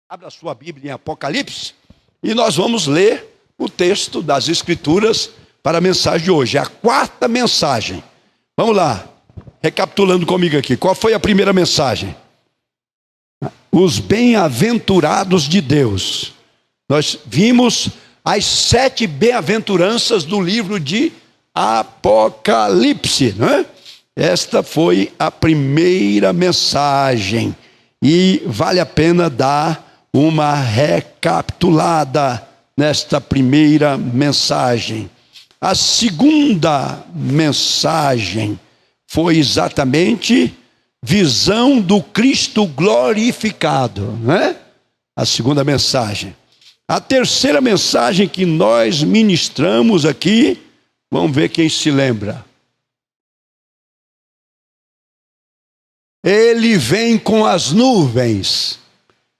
Abra sua Bíblia em Apocalipse e nós vamos ler o texto das Escrituras para a mensagem de hoje. É a quarta mensagem. Vamos lá, recapitulando comigo aqui. Qual foi a primeira mensagem? Os bem-aventurados de Deus. Nós vimos as 7 bem-aventuranças do livro de Apocalipse, não é? Esta foi a primeira mensagem e vale a pena dar uma recapitulada nesta primeira mensagem. A segunda mensagem foi exatamente visão do Cristo glorificado, né? A segunda mensagem. A terceira mensagem que nós ministramos aqui, vamos ver quem se lembra. Ele vem com as nuvens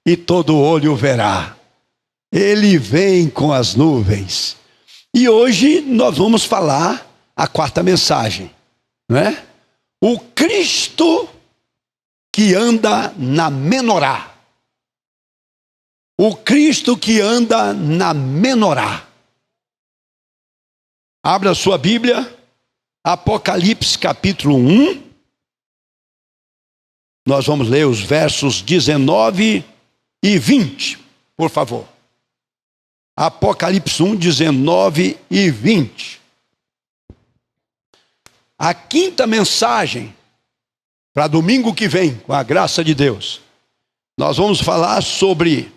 e todo olho verá. Ele vem com as nuvens. E hoje nós vamos falar a quarta mensagem, não é? O Cristo que anda na menorá. O Cristo que anda na menorá. Abra sua Bíblia, Apocalipse capítulo 1. Nós vamos ler os versos 19 e 20, por favor. Apocalipse 1, 19 e 20. A quinta mensagem, para domingo que vem, com a graça de Deus, nós vamos falar sobre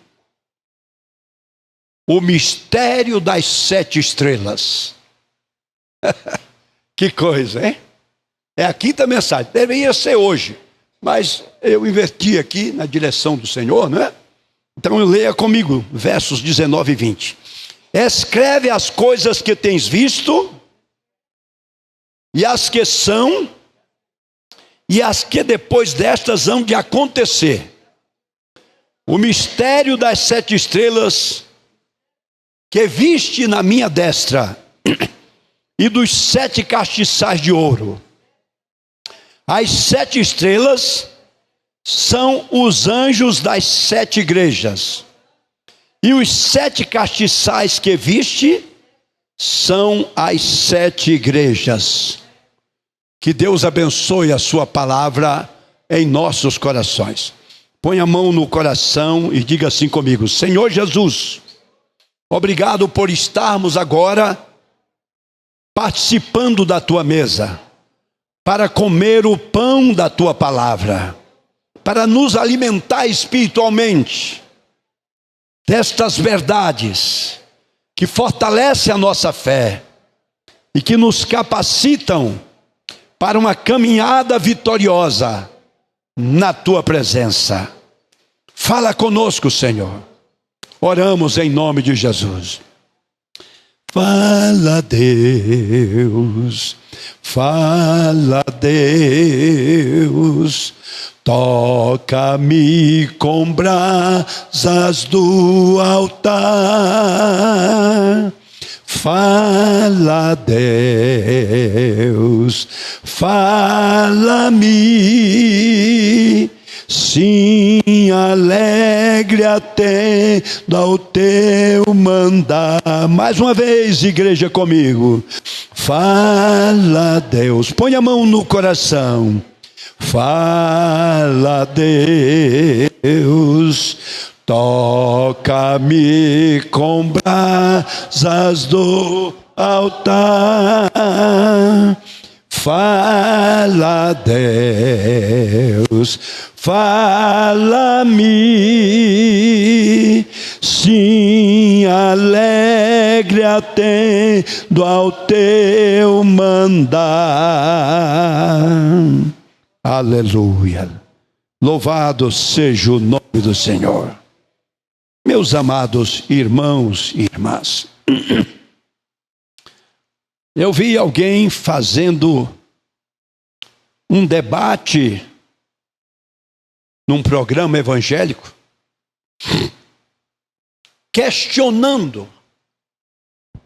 o mistério das 7 estrelas. Que coisa, hein? É a quinta mensagem, deveria ser hoje, mas eu inverti aqui na direção do Senhor, não é? Então leia comigo, versos 19 e 20. Escreve as coisas que tens visto, e as que são, e as que depois destas hão de acontecer. O mistério das 7 estrelas que viste na minha destra, e dos 7 castiçais de ouro. As 7 estrelas são os anjos das 7 igrejas. E os 7 castiçais que viste são as 7 igrejas. Que Deus abençoe a sua palavra em nossos corações. Põe a mão no coração e diga assim comigo: Senhor Jesus, obrigado por estarmos agora participando da tua mesa, para comer o pão da tua palavra, para nos alimentar espiritualmente destas verdades que fortalecem a nossa fé e que nos capacitam para uma caminhada vitoriosa na tua presença. Fala conosco, Senhor. Oramos em nome de Jesus. Fala, Deus, fala, Deus, toca-me com brasas do altar. Fala, Deus, fala-me. Sim, alegre atendo ao teu mandar. Mais uma vez, igreja, comigo. Fala, Deus. Põe a mão no coração. Fala, Deus. Toca-me com brasas do altar. Fala, Deus, fala-me, sim, alegre atendo ao teu mandar. Aleluia, louvado seja o nome do Senhor. Meus amados irmãos e irmãs, eu vi alguém fazendo um debate num programa evangélico, questionando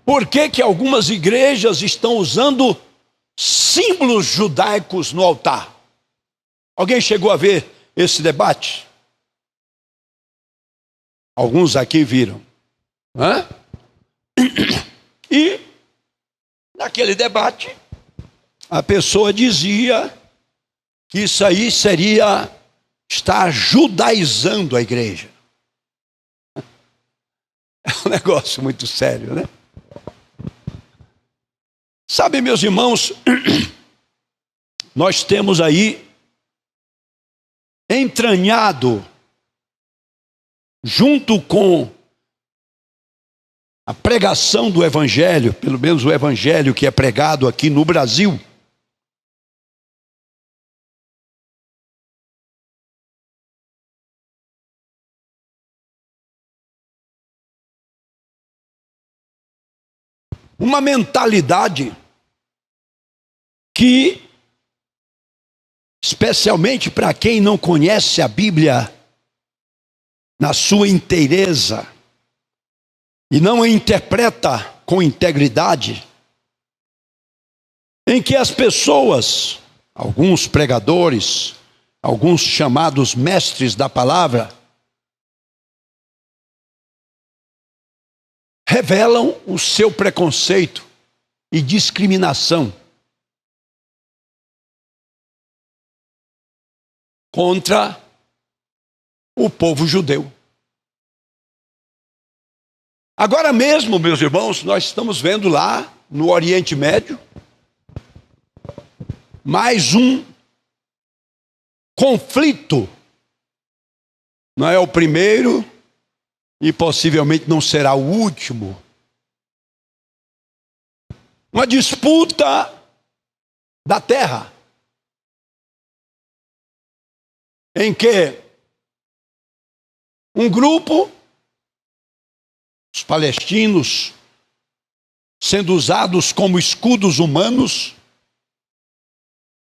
por que algumas igrejas estão usando símbolos judaicos no altar. Alguém chegou a ver esse debate? Alguns aqui viram. Hã? E, naquele debate, a pessoa dizia que isso aí seria estar judaizando a igreja. É um negócio muito sério, né? Sabe, meus irmãos, nós temos aí entranhado, junto com a pregação do Evangelho, pelo menos o Evangelho que é pregado aqui no Brasil, uma mentalidade que, especialmente para quem não conhece a Bíblia na sua inteireza e não a interpreta com integridade, em que as pessoas, alguns pregadores, alguns chamados mestres da palavra, revelam o seu preconceito e discriminação contra o povo judeu. Agora mesmo, meus irmãos, nós estamos vendo lá no Oriente Médio mais um conflito. Não é o primeiro e possivelmente não será o último. Uma disputa da terra, em que um grupo, os palestinos, sendo usados como escudos humanos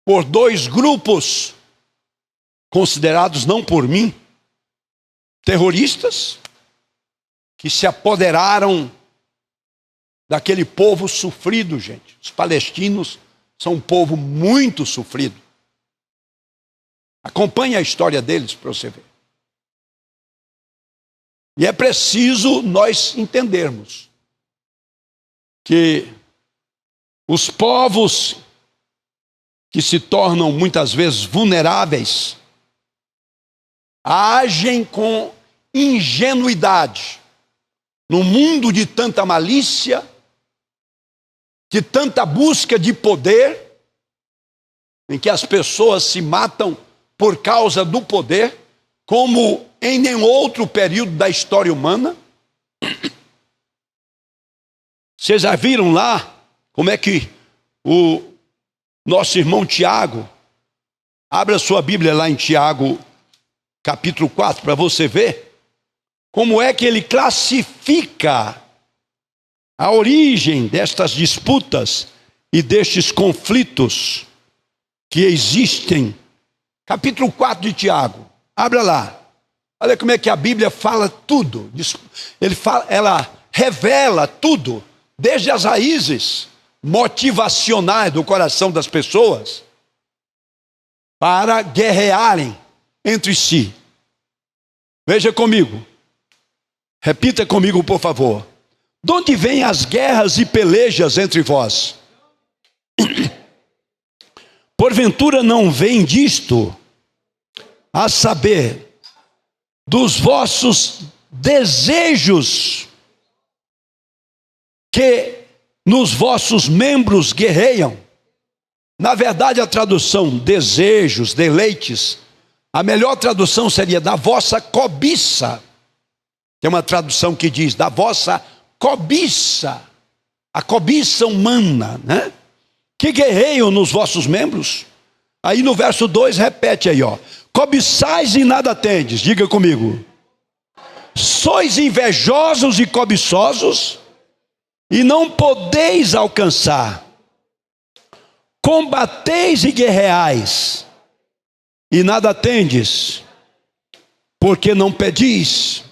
por dois grupos considerados, não por mim, terroristas, que se apoderaram daquele povo sofrido, gente. Os palestinos são um povo muito sofrido. Acompanhe a história deles para você ver. E é preciso nós entendermos que os povos que se tornam muitas vezes vulneráveis agem com ingenuidade no mundo de tanta malícia, de tanta busca de poder, em que as pessoas se matam por causa do poder, como em nenhum outro período da história humana. Vocês já viram lá como é que o nosso irmão Tiago, abra sua Bíblia lá em Tiago, capítulo 4, para você ver como é que ele classifica a origem destas disputas e destes conflitos que existem. Capítulo 4 de Tiago, abra lá. Olha como é que a Bíblia fala tudo. Ela revela tudo, desde as raízes motivacionais do coração das pessoas, para guerrearem entre si. Veja comigo. Repita comigo, por favor. De onde vêm as guerras e pelejas entre vós? Porventura não vem disto, a saber, dos vossos desejos que nos vossos membros guerreiam? Na verdade, a tradução desejos, deleites, a melhor tradução seria da vossa cobiça. Tem uma tradução que diz da vossa cobiça, a cobiça humana, né? Que guerreiam nos vossos membros. Aí no verso 2 repete aí, ó. Cobiçais e nada tendes. Diga comigo. Sois invejosos e cobiçosos e não podeis alcançar. Combateis e guerreais e nada tendes, porque não pedis.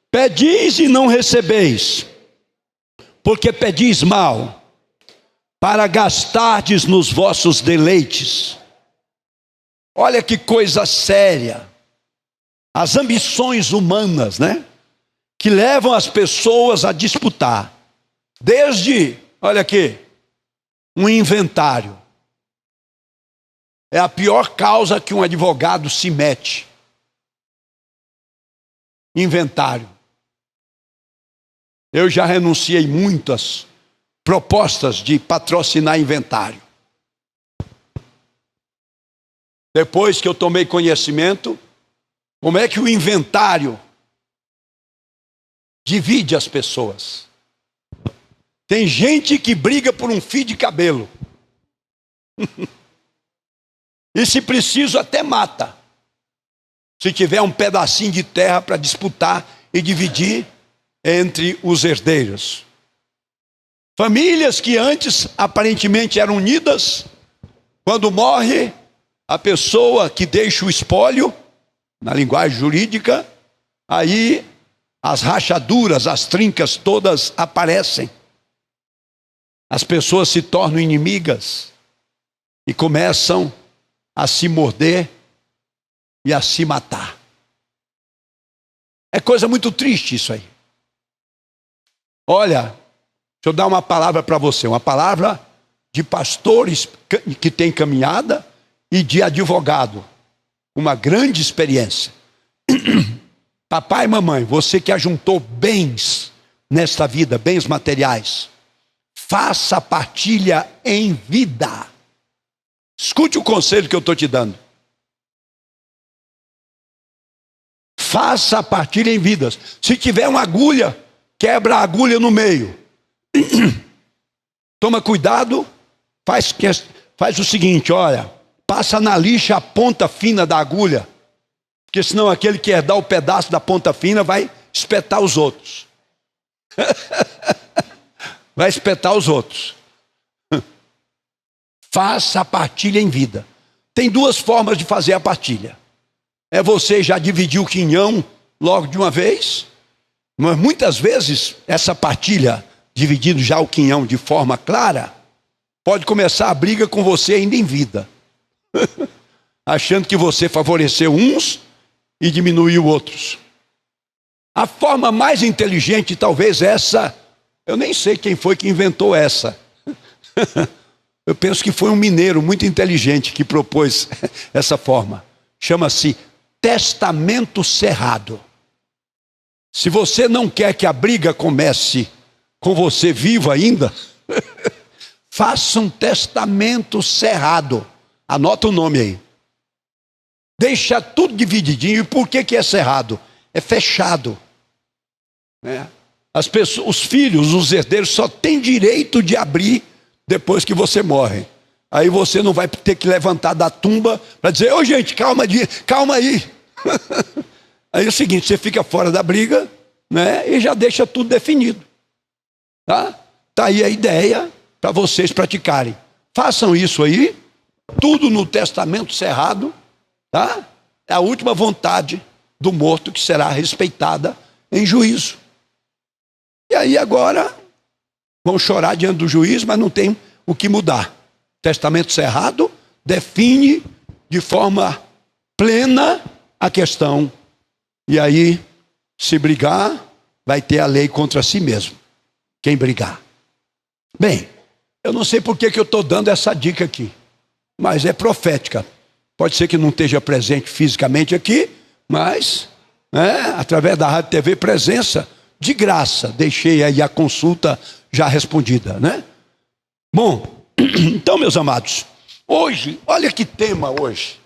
Pedis e não recebeis, porque pedis mal, para gastardes nos vossos deleites. Olha que coisa séria. As ambições humanas, né? que levam as pessoas a disputar. Desde, olha aqui, um inventário. É a pior causa que um advogado se mete. Inventário. Eu já renunciei muitas propostas de patrocinar inventário. Depois que eu tomei conhecimento, como é que o inventário divide as pessoas. Tem gente que briga por um fio de cabelo. E se preciso até mata. Se tiver um pedacinho de terra para disputar e dividir entre os herdeiros. Famílias que antes aparentemente eram unidas, quando morre a pessoa que deixa o espólio, na linguagem jurídica, aí as rachaduras, as trincas todas aparecem. As pessoas se tornam inimigas e começam a se morder e a se matar. É coisa muito triste isso aí. Olha, deixa eu dar uma palavra para você, uma palavra de pastores que tem caminhada e de advogado, uma grande experiência. Papai e mamãe, você que ajuntou bens nesta vida, bens materiais, faça a partilha em vida. Escute o conselho que eu estou te dando. Faça a partilha em vidas. Se tiver uma agulha, quebra a agulha no meio. Toma cuidado, faz o seguinte, olha, passa na lixa a ponta fina da agulha, porque senão aquele que herdar o pedaço da ponta fina vai espetar os outros. Vai espetar os outros. Faça a partilha em vida. Tem duas formas de fazer a partilha. É você já dividir o quinhão logo de uma vez, mas muitas vezes essa partilha, dividindo já o quinhão de forma clara, pode começar a briga com você ainda em vida. Achando que você favoreceu uns e diminuiu outros. A forma mais inteligente, talvez essa, eu nem sei quem foi que inventou essa. Eu penso que foi um mineiro muito inteligente que propôs essa forma. Chama-se testamento cerrado. Se você não quer que a briga comece com você vivo ainda, faça um testamento cerrado. Anota o nome aí. Deixa tudo divididinho. E por que é cerrado? É fechado. As pessoas, os filhos, os herdeiros só têm direito de abrir depois que você morre. Aí você não vai ter que levantar da tumba para dizer, ô gente, calma aí. Aí é o seguinte, você fica fora da briga, né, e já deixa tudo definido. Tá aí a ideia para vocês praticarem. Façam isso aí, tudo no testamento cerrado, tá? É a última vontade do morto que será respeitada em juízo. E aí agora vão chorar diante do juiz, mas não tem o que mudar. Testamento cerrado define de forma plena a questão. E aí, se brigar, vai ter a lei contra si mesmo. Quem brigar. Bem, eu não sei por que eu estou dando essa dica aqui, mas é profética. Pode ser que não esteja presente fisicamente aqui, mas através da Rádio TV Presença, de graça, deixei aí a consulta já respondida, né? Bom, então, meus amados, hoje, olha que tema hoje.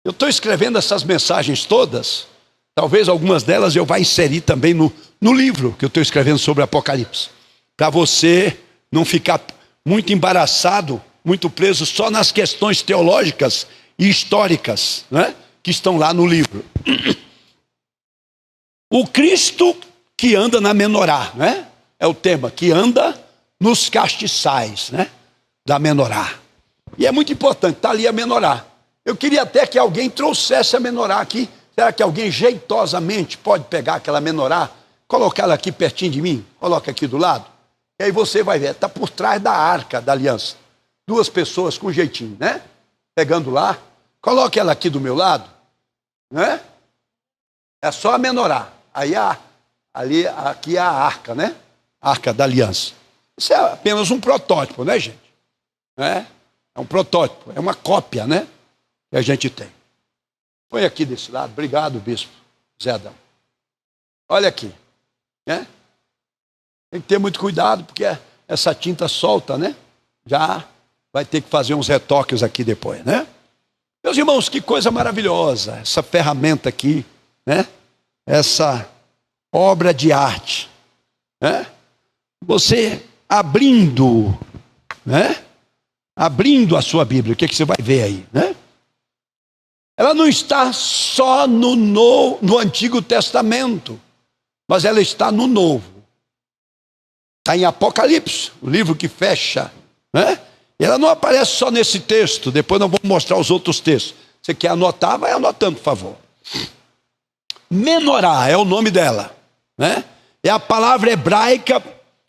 Eu estou escrevendo essas mensagens todas, talvez algumas delas eu vá inserir também no livro que eu estou escrevendo sobre Apocalipse, para você não ficar muito embaraçado, muito preso só nas questões teológicas e históricas, né, que estão lá no livro. O Cristo que anda na menorá, né? É o tema, que anda nos castiçais, né? Da menorá. E é muito importante, está ali a menorá. Eu queria até que alguém trouxesse a menorá aqui. Será que alguém jeitosamente pode pegar aquela menorá, colocar ela aqui pertinho de mim? Coloca aqui do lado. E aí você vai ver, está por trás da arca da aliança. Duas pessoas com jeitinho, né? Pegando lá. Coloque ela aqui do meu lado, né? É só a menorá. Aí a Ali, aqui é a arca, né? A arca da aliança. Isso é apenas um protótipo, né, gente? É um protótipo, é uma cópia, né? Que a gente tem. Põe aqui desse lado. Obrigado, bispo Zé Adão. Olha aqui, né? Tem que ter muito cuidado, porque essa tinta solta, né? Já vai ter que fazer uns retoques aqui depois, né? Meus irmãos, que coisa maravilhosa, essa ferramenta aqui, né? Essa obra de arte, né? Você abrindo, né? Abrindo a sua Bíblia, o que você vai ver aí, né? Ela não está só no Antigo Testamento, mas ela está no Novo. Está em Apocalipse, o livro que fecha, né? E ela não aparece só nesse texto, depois nós vamos mostrar os outros textos. Você quer anotar? Vai anotando, por favor. Menorá é o nome dela, né? É a palavra hebraica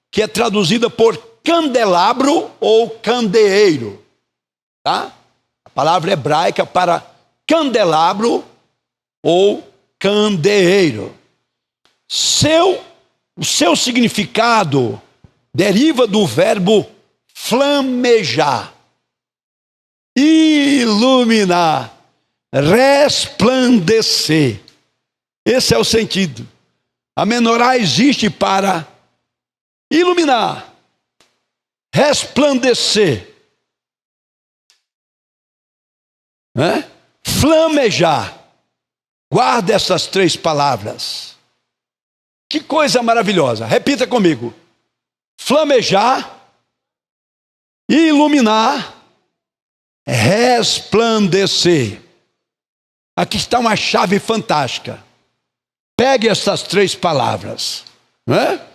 que é traduzida por candelabro ou candeeiro, tá? A palavra hebraica para candelabro ou candeeiro. O seu significado deriva do verbo flamejar, iluminar, resplandecer. Esse é o sentido. A menorá existe para iluminar, resplandecer, né? Flamejar. Guarda essas três palavras. Que coisa maravilhosa. Repita comigo. Flamejar, iluminar, resplandecer. Aqui está uma chave fantástica. Pegue essas três palavras, né?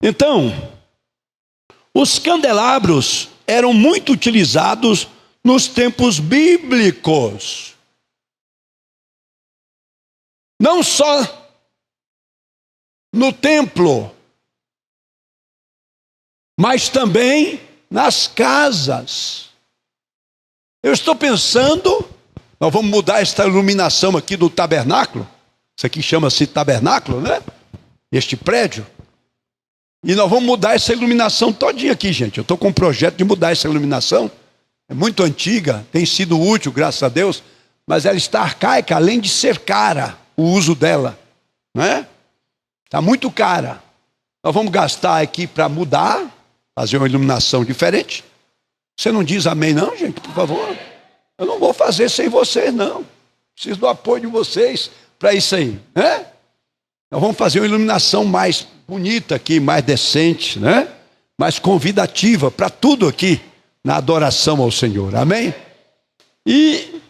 Então, os candelabros eram muito utilizados nos tempos bíblicos. Não só no templo, mas também nas casas. Eu estou pensando, nós vamos mudar esta iluminação aqui do tabernáculo. Isso aqui chama-se tabernáculo, né? Este prédio. E nós vamos mudar essa iluminação todinha aqui, gente. Eu estou com um projeto de mudar essa iluminação. É muito antiga, tem sido útil, graças a Deus. Mas ela está arcaica, além de ser cara, o uso dela, né? Está muito cara. Nós vamos gastar aqui para mudar, fazer uma iluminação diferente. Você não diz amém não, gente, por favor? Eu não vou fazer sem vocês, não. Preciso do apoio de vocês para isso aí, né? Nós vamos fazer uma iluminação mais bonita aqui, mais decente, né? Mais convidativa para tudo aqui na adoração ao Senhor, amém? E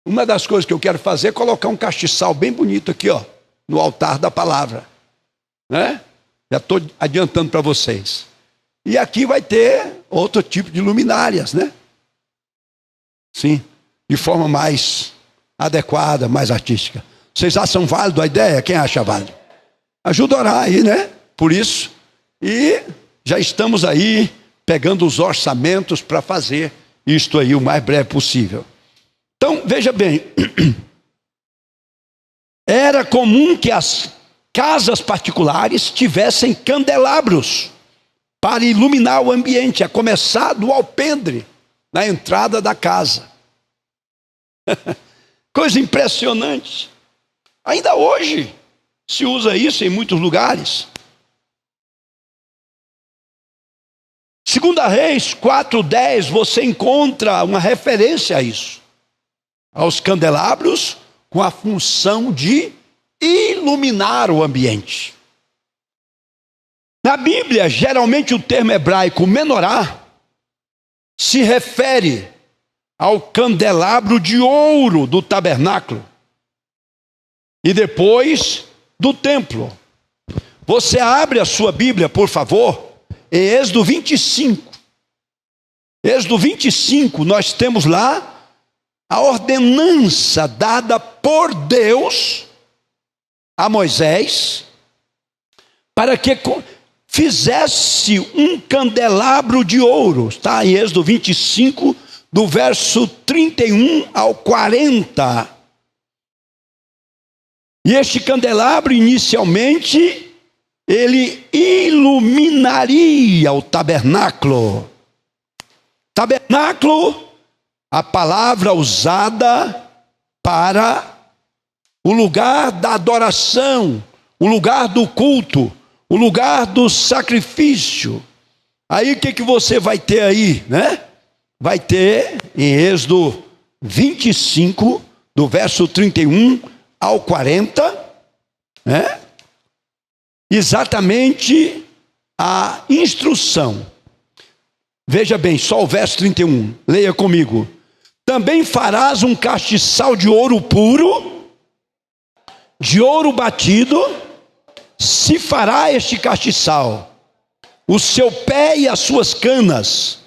uma das coisas que eu quero fazer é colocar um castiçal bem bonito aqui, ó, no altar da palavra, né? Já estou adiantando para vocês. E aqui vai ter outro tipo de luminárias, né? Sim, de forma mais adequada, mais artística. Vocês acham válido a ideia? Quem acha válido? Ajuda a orar aí, né? Por isso. E já estamos aí pegando os orçamentos para fazer isto aí o mais breve possível. Então, veja bem. Era comum que as casas particulares tivessem candelabros para iluminar o ambiente, a começar do alpendre, na entrada da casa. Coisa impressionante. Ainda hoje se usa isso em muitos lugares. 2 Reis 4:10, você encontra uma referência a isso. Aos candelabros com a função de iluminar o ambiente. Na Bíblia, geralmente o termo hebraico menorá se refere ao candelabro de ouro do tabernáculo e depois do templo. Você abre a sua Bíblia, por favor, em Êxodo 25. Êxodo 25, nós temos lá a ordenança dada por Deus a Moisés para que fizesse um candelabro de ouro. Está em Êxodo 25, do verso 31 ao 40. E este candelabro, inicialmente, ele iluminaria o tabernáculo. Tabernáculo, a palavra usada para o lugar da adoração, o lugar do culto, o lugar do sacrifício. Aí o que você vai ter aí, né? Vai ter em Êxodo 25, do verso 31 ao 40, né? Exatamente a instrução. Veja bem, só o verso 31, leia comigo. Também farás um castiçal de ouro puro, de ouro batido, se fará este castiçal. O seu pé e as suas canas,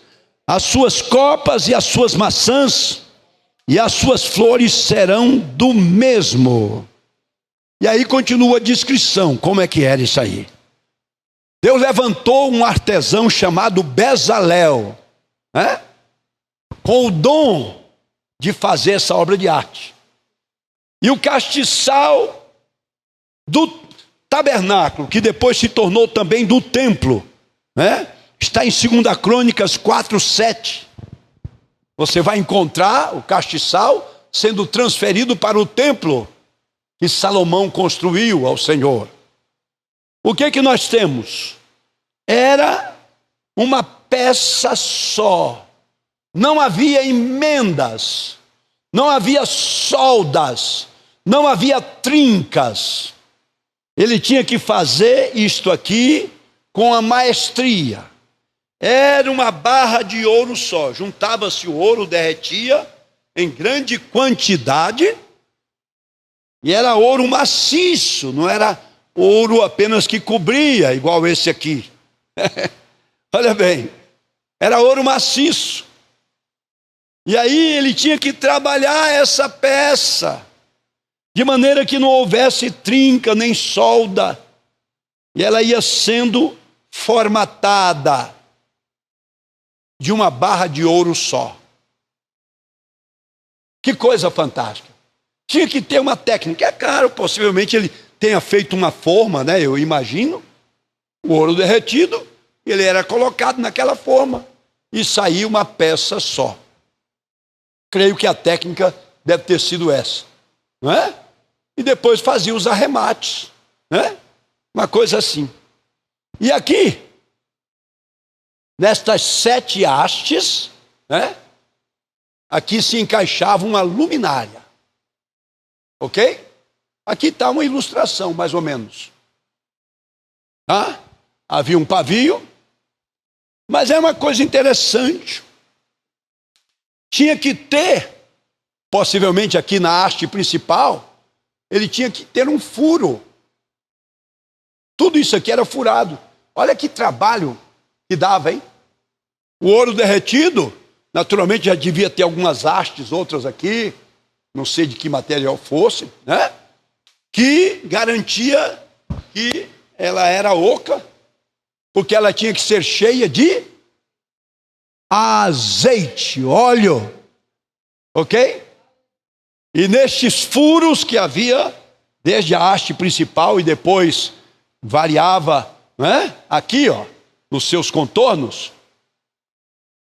as suas copas e as suas maçãs, e as suas flores serão do mesmo. E aí continua a descrição, como é que era isso aí. Deus levantou um artesão chamado Bezalel, né? Com o dom de fazer essa obra de arte. E o castiçal do tabernáculo, que depois se tornou também do templo, né? Está em 2 Crônicas 4:7. Você vai encontrar o castiçal sendo transferido para o templo que Salomão construiu ao Senhor. O que nós temos? Era uma peça só. Não havia emendas, não havia soldas, não havia trincas. Ele tinha que fazer isto aqui com a maestria. Era uma barra de ouro só. Juntava-se o ouro, derretia em grande quantidade, e era ouro maciço, não era ouro apenas que cobria, igual esse aqui. Olha bem, era ouro maciço. E aí ele tinha que trabalhar essa peça, de maneira que não houvesse trinca nem solda, e ela ia sendo formatada de uma barra de ouro só. Que coisa fantástica. Tinha que ter uma técnica. É claro, possivelmente ele tenha feito uma forma, né? Eu imagino, o ouro derretido, ele era colocado naquela forma e saía uma peça só. Creio que a técnica deve ter sido essa, não é? E depois fazia os arremates, né? Uma coisa assim. E aqui, nestas 7 hastes, né? Aqui se encaixava uma luminária. Ok? Aqui está uma ilustração, mais ou menos. Havia um pavio, mas é uma coisa interessante. Tinha que ter, possivelmente aqui na haste principal, ele tinha que ter um furo. Tudo isso aqui era furado. Olha que trabalho que dava, hein? O ouro derretido, naturalmente já devia ter algumas hastes, outras aqui, não sei de que material fosse, né? Que garantia que ela era oca, porque ela tinha que ser cheia de azeite, óleo, ok? E nestes furos que havia, desde a haste principal e depois variava, né? Aqui, ó, nos seus contornos,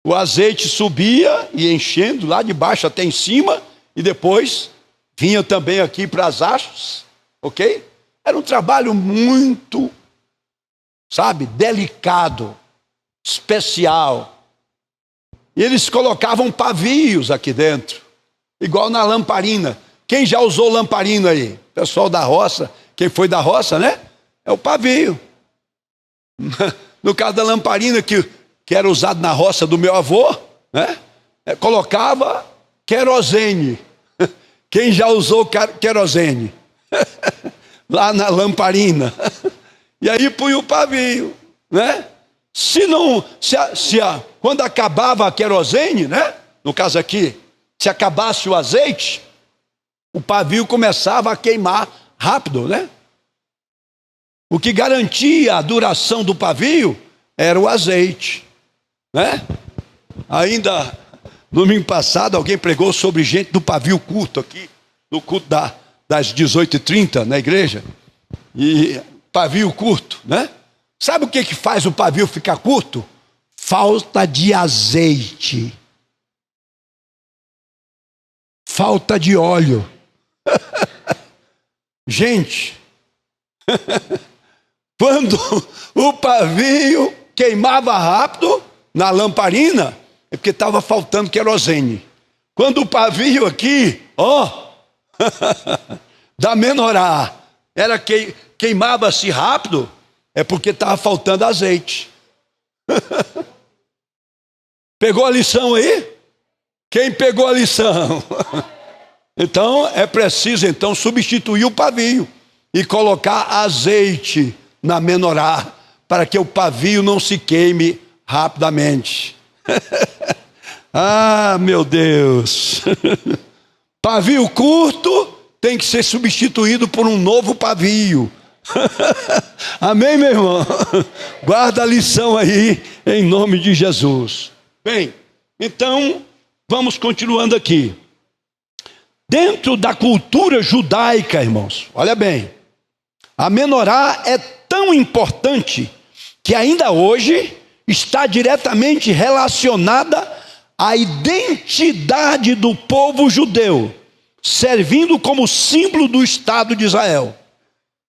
o azeite subia e enchendo lá de baixo até em cima, e depois vinha também aqui para as hastes, ok? Era um trabalho muito, sabe, delicado, especial. E eles colocavam pavios aqui dentro, igual na lamparina. Quem já usou lamparina aí? Pessoal da roça, quem foi da roça, né? É o pavio. No caso da lamparina que era usado na roça do meu avô, né? Colocava querosene. Quem já usou querosene? Lá na lamparina. E aí punha o pavio, né? Quando acabava a querosene, né? No caso aqui, se acabasse o azeite, o pavio começava a queimar rápido, né? O que garantia a duração do pavio era o azeite, né? Ainda domingo passado alguém pregou sobre gente do pavio curto aqui, no culto das 18h30 na igreja, e pavio curto, né? Sabe o que faz o pavio ficar curto? Falta de azeite. Falta de óleo. Gente, quando o pavio queimava rápido na lamparina, é porque estava faltando querosene. Quando o pavio aqui, da menorá, queimava-se rápido, é porque estava faltando azeite. Pegou a lição aí? Quem pegou a lição? Então é preciso substituir o pavio e colocar azeite na menorá, para que o pavio não se queime rapidamente. Ah, meu Deus! Pavio curto tem que ser substituído por um novo pavio. Amém, meu irmão? Guarda a lição aí, em nome de Jesus. Bem, então, vamos continuando aqui. Dentro da cultura judaica, irmãos, olha bem, a menorá é tão importante que ainda hoje está diretamente relacionada à identidade do povo judeu, servindo como símbolo do Estado de Israel.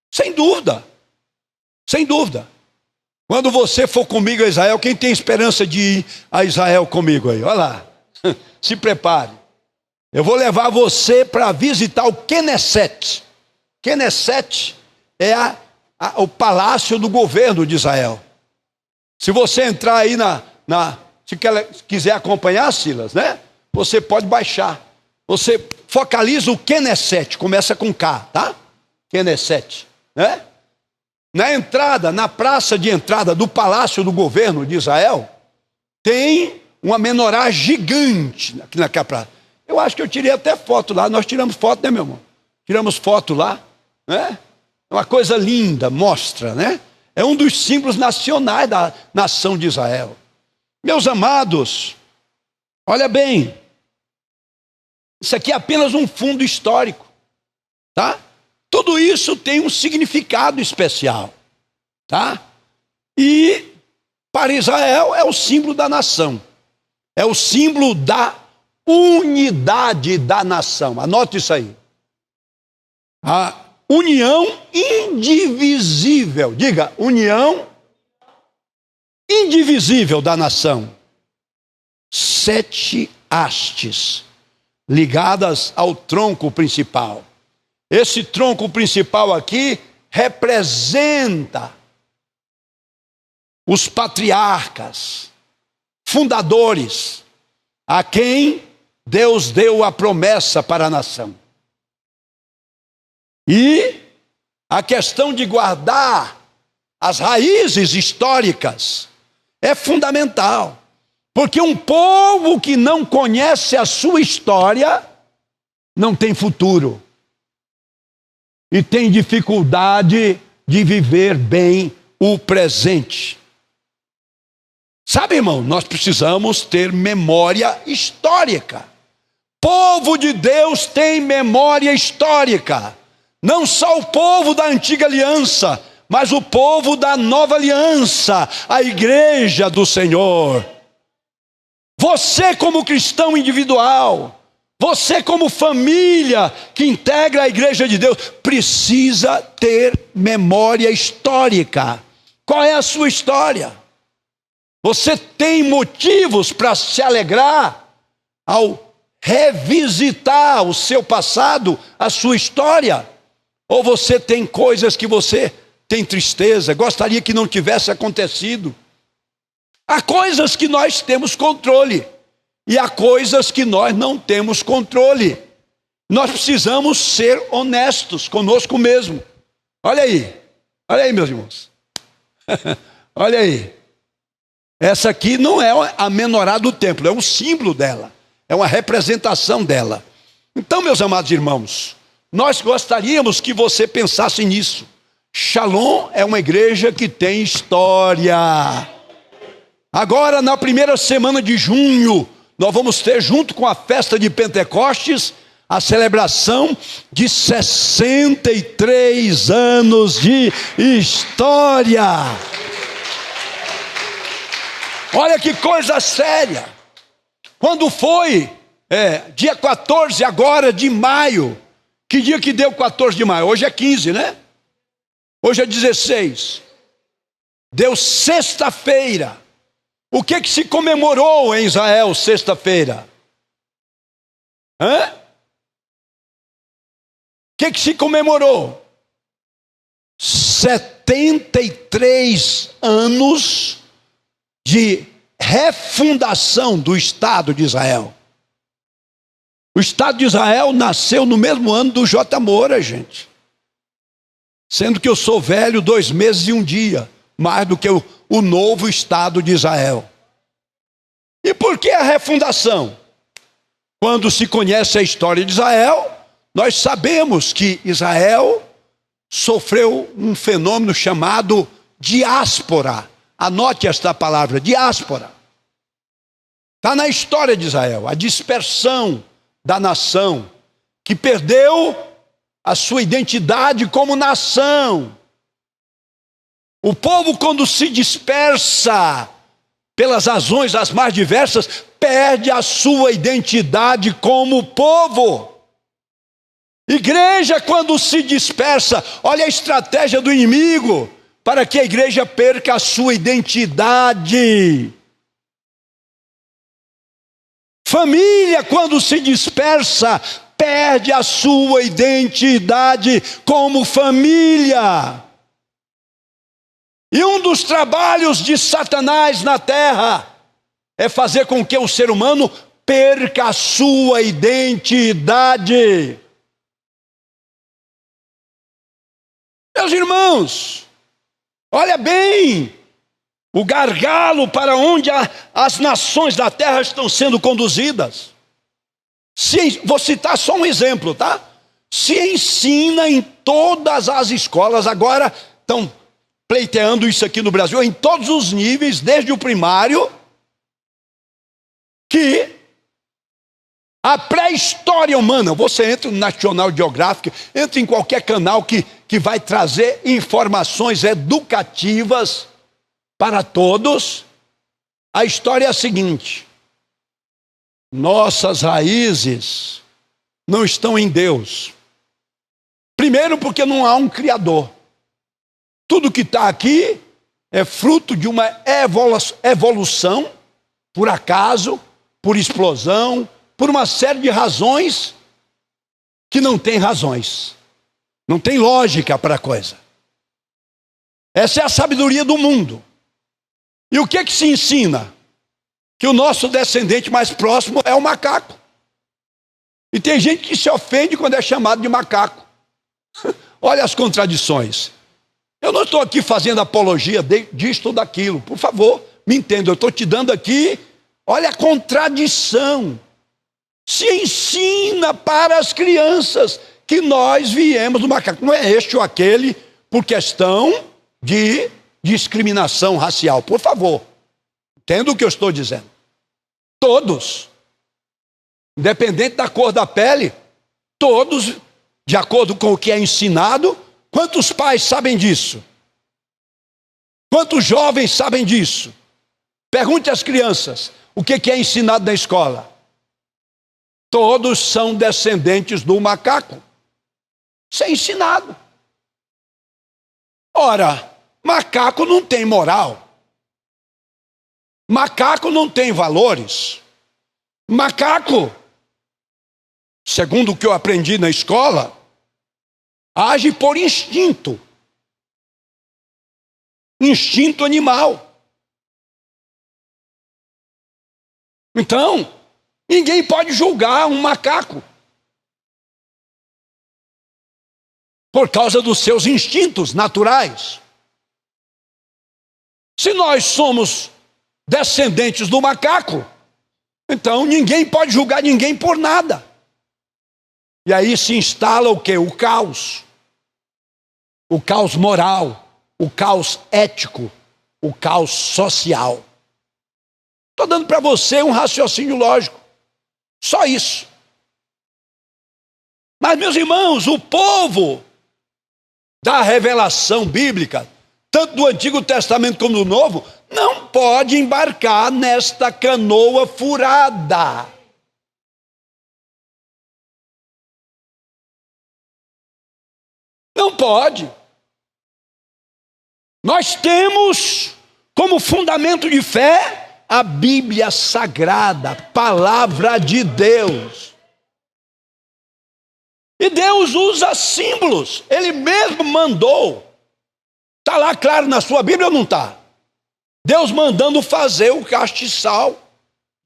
Sem dúvida, sem dúvida. Quando você for comigo a Israel, quem tem esperança de ir a Israel comigo aí? Olha lá, se prepare. Eu vou levar você para visitar o Knesset. Knesset é o palácio do governo de Israel. Se você entrar aí se quiser acompanhar, Silas, né? Você pode baixar. Você focaliza o Knesset, começa com K, tá? Knesset, né? Na entrada, na praça de entrada do palácio do governo de Israel, tem uma menorá gigante aqui naquela praça. Eu acho que eu tirei até foto lá. Nós tiramos foto, né, meu irmão? Tiramos foto lá, né? É uma coisa linda, mostra, né? É um dos símbolos nacionais da nação de Israel. Meus amados, olha bem, isso aqui é apenas um fundo histórico, tá? Tudo isso tem um significado especial, tá? E para Israel é o símbolo da nação, é o símbolo da unidade da nação. Anote isso aí. A união indivisível, diga, união indivisível da nação. 7 hastes ligadas ao tronco principal. Esse tronco principal aqui representa os patriarcas, fundadores, a quem Deus deu a promessa para a nação. E a questão de guardar as raízes históricas é fundamental, porque um povo que não conhece a sua história não tem futuro e tem dificuldade de viver bem o presente. Sabe, irmão, nós precisamos ter memória histórica. Povo de Deus tem memória histórica. Não só o povo da antiga aliança, mas o povo da nova aliança, a igreja do Senhor. Você como cristão individual, você como família que integra a igreja de Deus, precisa ter memória histórica. Qual é a sua história? Você tem motivos para se alegrar ao revisitar o seu passado, a sua história? Ou você tem coisas que você tem tristeza, gostaria que não tivesse acontecido? Há coisas que nós temos controle e há coisas que nós não temos controle. Nós precisamos ser honestos conosco mesmo. Olha aí, meus irmãos. Olha aí. Essa aqui não é a menorá do templo, é um símbolo dela, é uma representação dela. Então, meus amados irmãos, nós gostaríamos que você pensasse nisso. Shalom é uma igreja que tem história. Agora, na primeira semana de junho, nós vamos ter, junto com a festa de Pentecostes, a celebração de 63 anos de história. Olha que coisa séria. Quando foi, dia 14 agora de maio, que dia que deu 14 de maio? Hoje é 15, né? Hoje é 16. Deu sexta-feira. O que se comemorou em Israel sexta-feira? O que se comemorou? 73 anos de refundação do Estado de Israel. O Estado de Israel nasceu no mesmo ano do J. Moura, gente. Sendo que eu sou velho 2 meses e 1 dia, mais do que o novo Estado de Israel. E por que a refundação? Quando se conhece a história de Israel, nós sabemos que Israel sofreu um fenômeno chamado diáspora. Anote esta palavra, diáspora. Está na história de Israel, a dispersão da nação, que perdeu a sua identidade como nação. O povo, quando se dispersa pelas razões as mais diversas, perde a sua identidade como povo. Igreja, quando se dispersa, olha a estratégia do inimigo para que a igreja perca a sua identidade. Família, quando se dispersa, perde a sua identidade como família. E um dos trabalhos de Satanás na terra é fazer com que o ser humano perca a sua identidade. Meus irmãos, olha bem o gargalo para onde as nações da terra estão sendo conduzidas. Vou citar só um exemplo, tá? Se ensina em todas as escolas, agora estão pleiteando isso aqui no Brasil, em todos os níveis, desde o primário, que a pré-história humana, você entra no National Geographic, entra em qualquer canal que vai trazer informações educativas para todos, a história é a seguinte: nossas raízes não estão em Deus. Primeiro, porque não há um Criador. Tudo que está aqui é fruto de uma evolução, por acaso, por explosão, por uma série de razões que não tem razões. Não tem lógica para a coisa. Essa é a sabedoria do mundo. E o que se ensina? Que o nosso descendente mais próximo é o macaco. E tem gente que se ofende quando é chamado de macaco. Olha as contradições. Eu não estou aqui fazendo apologia disto ou daquilo. Por favor, me entenda. Eu estou te dando aqui, olha a contradição. Se ensina para as crianças que nós viemos do macaco. Não é este ou aquele por questão de discriminação racial. Por favor, entenda o que eu estou dizendo. Todos, independente da cor da pele, todos, de acordo com o que é ensinado. Quantos pais sabem disso? Quantos jovens sabem disso? Pergunte às crianças o que é ensinado na escola. Todos são descendentes do macaco. Isso é ensinado. Ora, macaco não tem moral. Macaco não tem valores. Macaco, segundo o que eu aprendi na escola, age por instinto. Instinto animal. Então, ninguém pode julgar um macaco por causa dos seus instintos naturais. Se nós somos descendentes do macaco, então ninguém pode julgar ninguém por nada. E aí se instala o quê? O caos. O caos moral, o caos ético, o caos social. Estou dando para você um raciocínio lógico. Só isso. Mas, meus irmãos, o povo da revelação bíblica, tanto do Antigo Testamento como do Novo, não pode embarcar nesta canoa furada. Não pode. Nós temos como fundamento de fé a Bíblia Sagrada, Palavra de Deus. E Deus usa símbolos. Ele mesmo mandou. Está lá claro na sua Bíblia ou não está? Deus mandando fazer o castiçal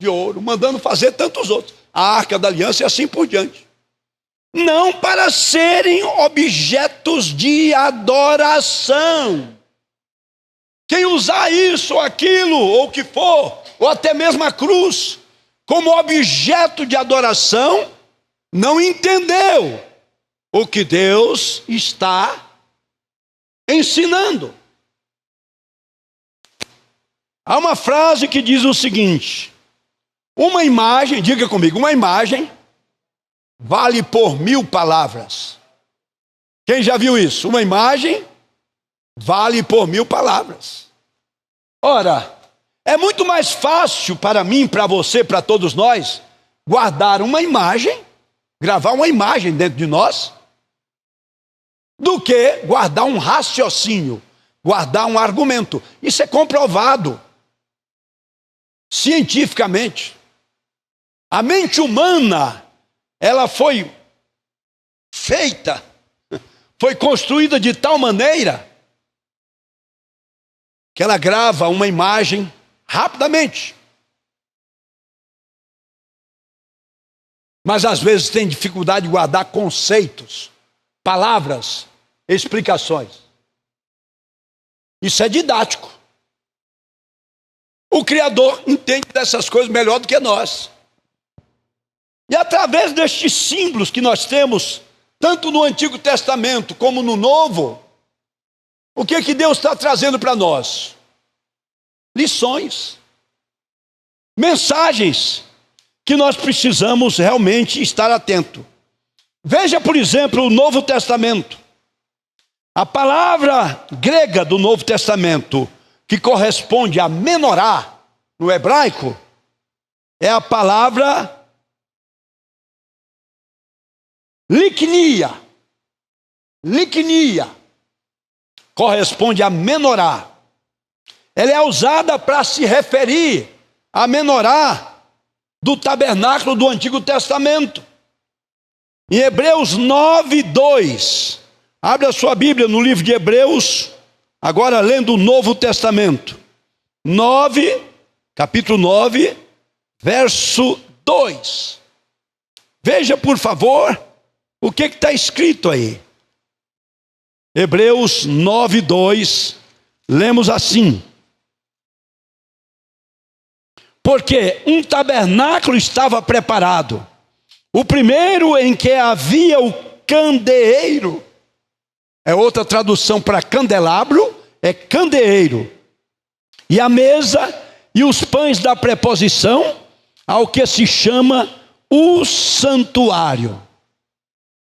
de ouro, mandando fazer tantos outros. A Arca da Aliança e assim por diante. Não para serem objetos de adoração. Quem usar isso ou aquilo, ou o que for, ou até mesmo a cruz, como objeto de adoração, não entendeu o que Deus está ensinando. Há uma frase que diz o seguinte: uma imagem, diga comigo, uma imagem vale por 1000 palavras. Quem já viu isso? Uma imagem vale por 1000 palavras. Ora, é muito mais fácil para mim, para você, para todos nós, guardar uma imagem, gravar uma imagem dentro de nós, do que guardar um raciocínio, guardar um argumento. Isso é comprovado cientificamente. A mente humana, ela foi feita, foi construída de tal maneira que ela grava uma imagem rapidamente. Mas às vezes tem dificuldade de guardar conceitos, palavras, explicações. Isso é didático. O Criador entende dessas coisas melhor do que nós. E através destes símbolos que nós temos, tanto no Antigo Testamento como no Novo, o que Deus está trazendo para nós? Lições, mensagens que nós precisamos realmente estar atento. Veja, por exemplo, o Novo Testamento. A palavra grega do Novo Testamento, que corresponde a menorá, no hebraico, é a palavra liknia. Liknia corresponde a menorá. Ela é usada para se referir a menorá do tabernáculo do Antigo Testamento. Em Hebreus 9:2, abre a sua Bíblia no livro de Hebreus, agora lendo o Novo Testamento. Capítulo 9, verso 2. Veja, por favor, o que está escrito aí. Hebreus 9:2, lemos assim: porque um tabernáculo estava preparado, o primeiro em que havia o candeeiro, é outra tradução para candelabro, é candeeiro, e a mesa e os pães da preposição, ao que se chama o santuário.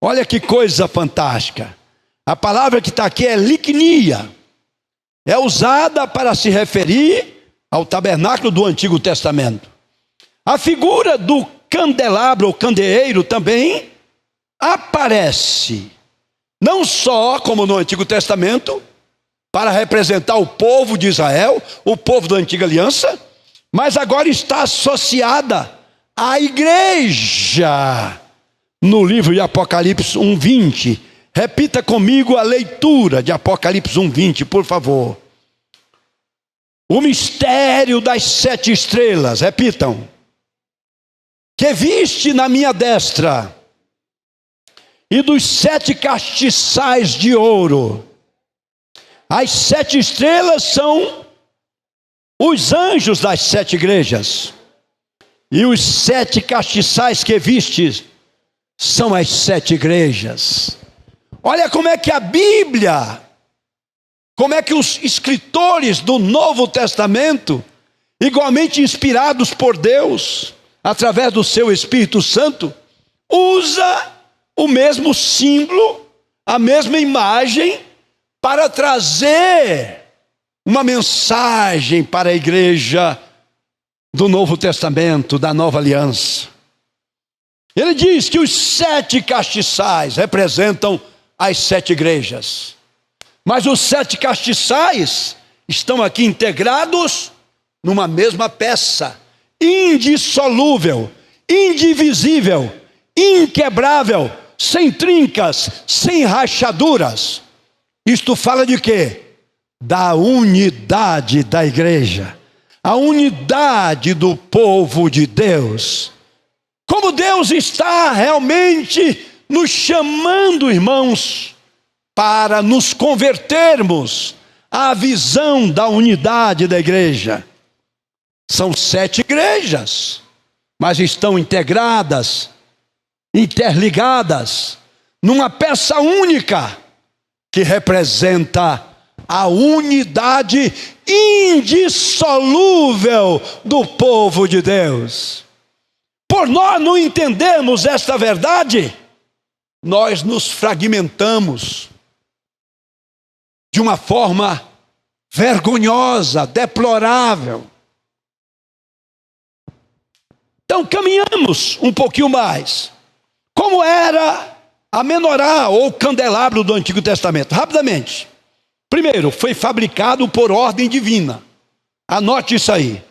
Olha que coisa fantástica. A palavra que está aqui é liknia. É usada para se referir ao tabernáculo do Antigo Testamento. A figura do candelabro ou candeeiro também aparece, não só como no Antigo Testamento, para representar o povo de Israel, o povo da Antiga Aliança, mas agora está associada à igreja. No livro de Apocalipse 1:20, repita comigo a leitura de Apocalipse 1:20, por favor. O mistério das 7 estrelas, repitam. Que viste na minha destra, e dos 7 castiçais de ouro. As 7 estrelas são os anjos das 7 igrejas, e os 7 castiçais que vistes são as 7 igrejas. Olha como é que a Bíblia, como é que os escritores do Novo Testamento, igualmente inspirados por Deus, através do seu Espírito Santo, usa o mesmo símbolo, a mesma imagem, para trazer uma mensagem para a igreja do Novo Testamento, da Nova Aliança. Ele diz que os 7 castiçais representam as 7 igrejas. Mas os 7 castiçais estão aqui integrados numa mesma peça, indissolúvel, indivisível, inquebrável, sem trincas, sem rachaduras. Isto fala de quê? Da unidade da igreja, a unidade do povo de Deus. Como Deus está realmente nos chamando, irmãos, para nos convertermos à visão da unidade da igreja. São 7 igrejas, mas estão integradas, interligadas, numa peça única, que representa a unidade indissolúvel do povo de Deus. Por nós não entendermos esta verdade, nós nos fragmentamos de uma forma vergonhosa, deplorável. Então caminhamos um pouquinho mais. Como era a menorá ou candelabro do Antigo Testamento? Rapidamente. Primeiro, foi fabricado por ordem divina. Anote isso aí.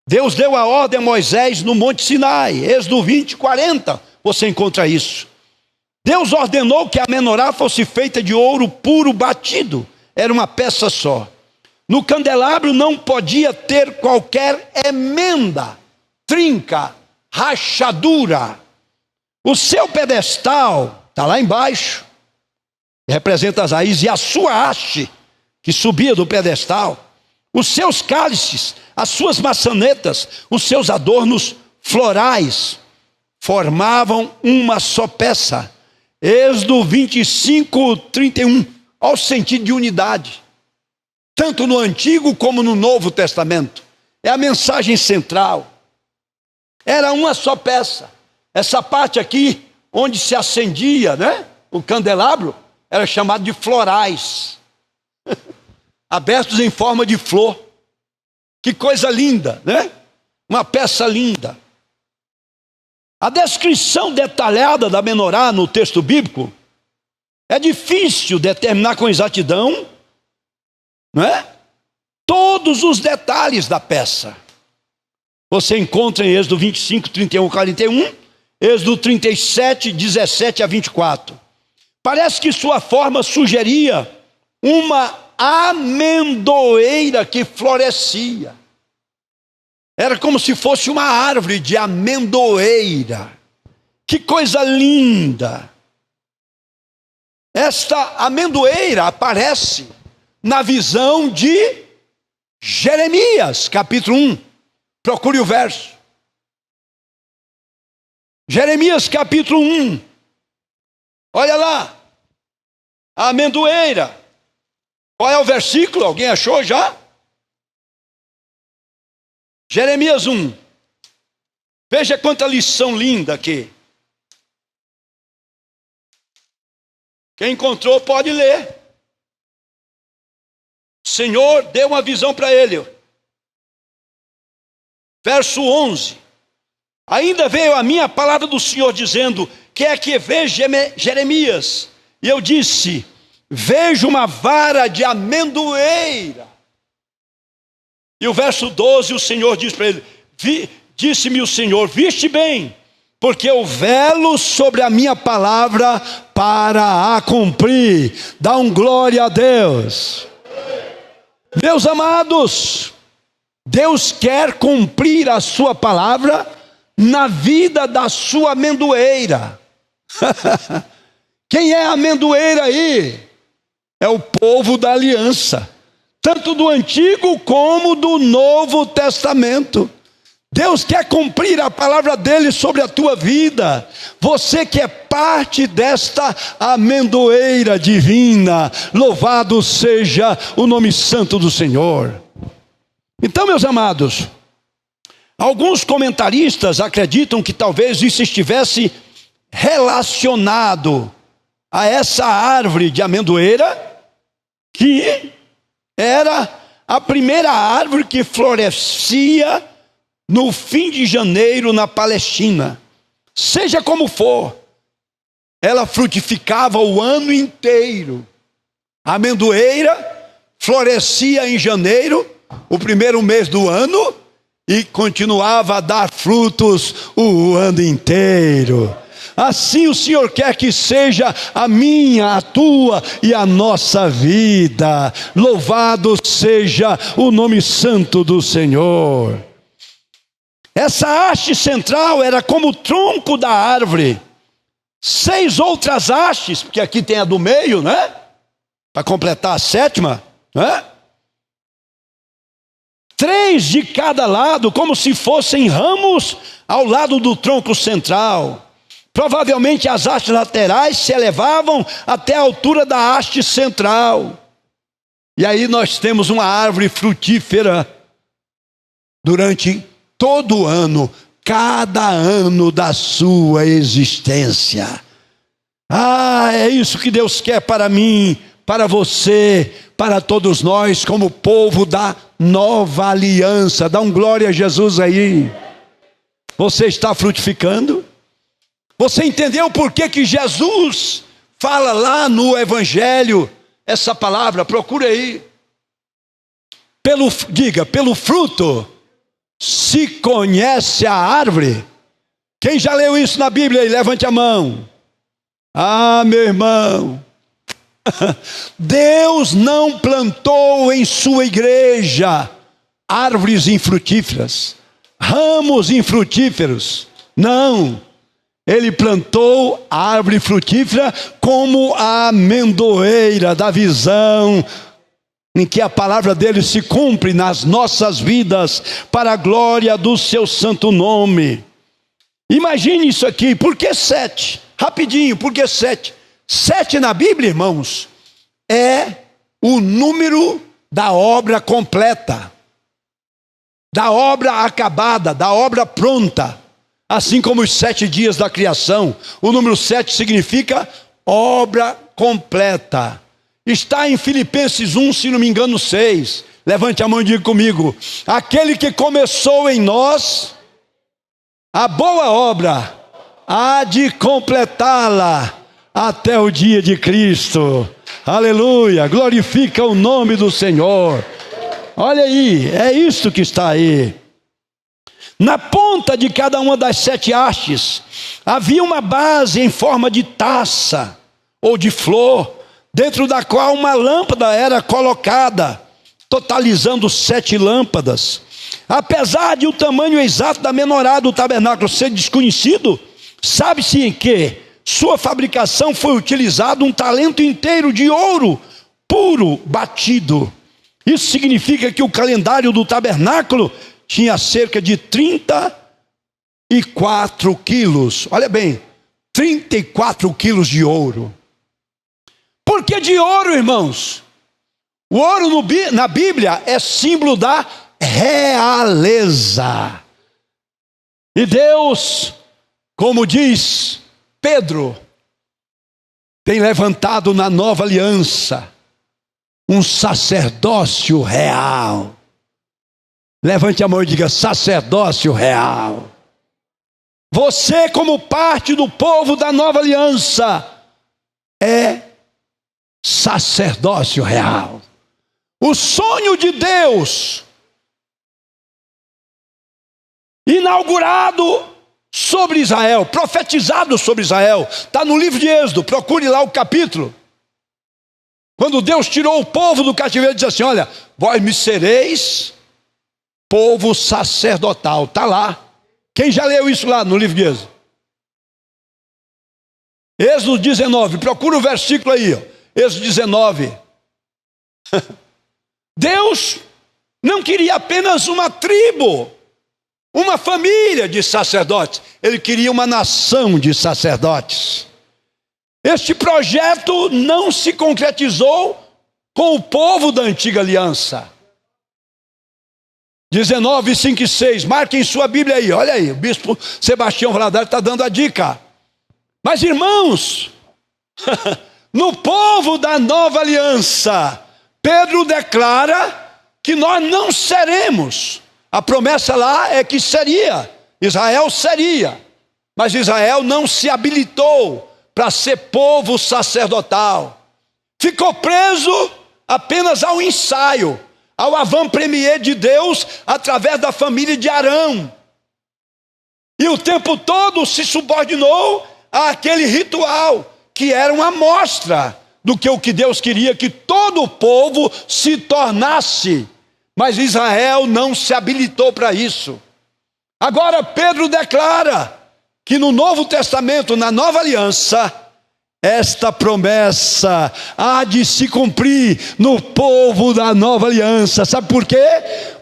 Deus deu a ordem a Moisés no Monte Sinai, Êxodo 20, 40, você encontra isso. Deus ordenou que a menorá fosse feita de ouro puro batido, era uma peça só. No candelabro não podia ter qualquer emenda, trinca, rachadura. O seu pedestal está lá embaixo, representa as raízes, e a sua haste, que subia do pedestal, os seus cálices, as suas maçanetas, os seus adornos florais, formavam uma só peça. Êxodo 25, 31, ao sentido de unidade, tanto no Antigo como no Novo Testamento. É a mensagem central. Era uma só peça. Essa parte aqui, onde se acendia, né, o candelabro, era chamado de florais, abertos em forma de flor. Que coisa linda, né? Uma peça linda. A descrição detalhada da menorá no texto bíblico é difícil determinar com exatidão, não é? Todos os detalhes da peça. Você encontra em Êxodo 25, 31, 41, Êxodo 37, 17 a 24. Parece que sua forma sugeria uma amendoeira que florescia. Era como se fosse uma árvore de amendoeira. Que coisa linda! Esta amendoeira aparece na visão de Jeremias, capítulo 1. Procure o verso. Jeremias, capítulo 1. Olha lá. A amendoeira. Qual é o versículo? Alguém achou já? Jeremias 1. Veja quanta lição linda aqui. Quem encontrou pode ler. O Senhor deu uma visão para ele. Verso 11. Ainda veio a minha palavra do Senhor dizendo: quer que veja Jeremias? E eu disse: vejo uma vara de amendoeira. E o verso 12, o Senhor diz para ele: disse-me o Senhor, viste bem, porque eu velo sobre a minha palavra para a cumprir. Dá um glória a Deus. Meus amados, Deus quer cumprir a sua palavra na vida da sua amendoeira. Quem é a amendoeira aí? É o povo da aliança, tanto do Antigo como do Novo Testamento. Deus quer cumprir a palavra dele sobre a tua vida. Você que é parte desta amendoeira divina, louvado seja o nome santo do Senhor. Então, meus amados, alguns comentaristas acreditam que talvez isso estivesse relacionado a essa árvore de amendoeira, que era a primeira árvore que florescia no fim de janeiro na Palestina. Seja como for, ela frutificava o ano inteiro. A amendoeira florescia em janeiro, o primeiro mês do ano, e continuava a dar frutos o ano inteiro. Assim o Senhor quer que seja a minha, a tua e a nossa vida. Louvado seja o nome santo do Senhor. Essa haste central era como o tronco da árvore. 6 outras hastes, porque aqui tem a do meio, né? Para completar a 7ª, né? 3 de cada lado, como se fossem ramos ao lado do tronco central. Provavelmente as hastes laterais se elevavam até a altura da haste central. E aí nós temos uma árvore frutífera durante todo o ano, cada ano da sua existência. É isso que Deus quer para mim, para você, para todos nós, como povo da nova aliança. Dá um glória a Jesus aí. Você está frutificando? Você entendeu por que Jesus fala lá no Evangelho essa palavra? Procure aí. Pelo fruto se conhece a árvore. Quem já leu isso na Bíblia aí, levante a mão. Meu irmão. Deus não plantou em sua igreja árvores infrutíferas, ramos infrutíferos. Não. Ele plantou a árvore frutífera como a amendoeira da visão, em que a palavra dele se cumpre nas nossas vidas, para a glória do seu santo nome. Imagine isso aqui. Por que 7? Rapidinho, por que 7? 7 na Bíblia, irmãos, é o número da obra completa, da obra acabada, da obra pronta. Assim como os 7 dias da criação, o número 7 significa obra completa. Está em Filipenses 1, se não me engano, 6. Levante a mão e diga comigo: aquele que começou em nós a boa obra, há de completá-la até o dia de Cristo. Aleluia, glorifica o nome do Senhor. Olha aí, é isso que está aí. Na ponta de cada uma das 7 hastes havia uma base em forma de taça ou de flor, dentro da qual uma lâmpada era colocada, totalizando 7 lâmpadas. Apesar de o tamanho exato da menorá do tabernáculo ser desconhecido, sabe-se em que sua fabricação foi utilizado um talento inteiro de ouro puro batido. Isso significa que o calendário do tabernáculo tinha cerca de 34 quilos. Olha bem, 34 quilos de ouro. Por que de ouro, irmãos? O ouro na Bíblia é símbolo da realeza. E Deus, como diz Pedro, tem levantado na nova aliança um sacerdócio real. Levante a mão e diga: sacerdócio real. Você, como parte do povo da nova aliança, é sacerdócio real. O sonho de Deus, inaugurado sobre Israel, profetizado sobre Israel, está no livro de Êxodo. Procure lá o capítulo. Quando Deus tirou o povo do cativeiro, ele disse assim: olha, vós me sereis povo sacerdotal. Está lá. Quem já leu isso lá no livro de Êxodo? Êxodo 19, procura o versículo aí, ó. Êxodo 19. Deus não queria apenas uma tribo, uma família de sacerdotes. Ele queria uma nação de sacerdotes. Este projeto não se concretizou com o povo da antiga aliança. 19, 5 e 6, marquem sua Bíblia aí, olha aí, o bispo Sebastião Valadares está dando a dica. Mas, irmãos, no povo da nova aliança, Pedro declara que nós não seremos. A promessa lá é que seria, Israel seria, mas Israel não se habilitou para ser povo sacerdotal. Ficou preso apenas ao ensaio, ao avant-premier de Deus através da família de Arão. E o tempo todo se subordinou àquele ritual, que era uma amostra do que o que Deus queria que todo o povo se tornasse. Mas Israel não se habilitou para isso. Agora Pedro declara que no Novo Testamento, na Nova Aliança, esta promessa há de se cumprir no povo da Nova Aliança. Sabe por quê?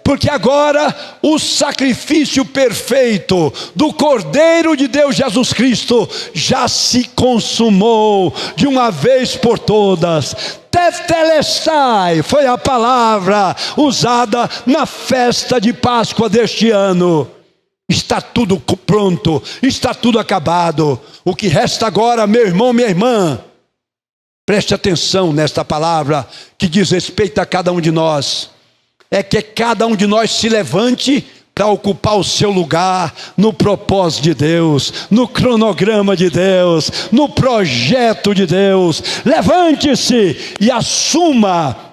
Porque agora o sacrifício perfeito do Cordeiro de Deus Jesus Cristo já se consumou de uma vez por todas. Tetelestai foi a palavra usada na festa de Páscoa deste ano. Está tudo pronto, está tudo acabado. O que resta agora, meu irmão, minha irmã, preste atenção nesta palavra que diz respeito a cada um de nós. É que cada um de nós se levante para ocupar o seu lugar no propósito de Deus, no cronograma de Deus, no projeto de Deus. Levante-se e assuma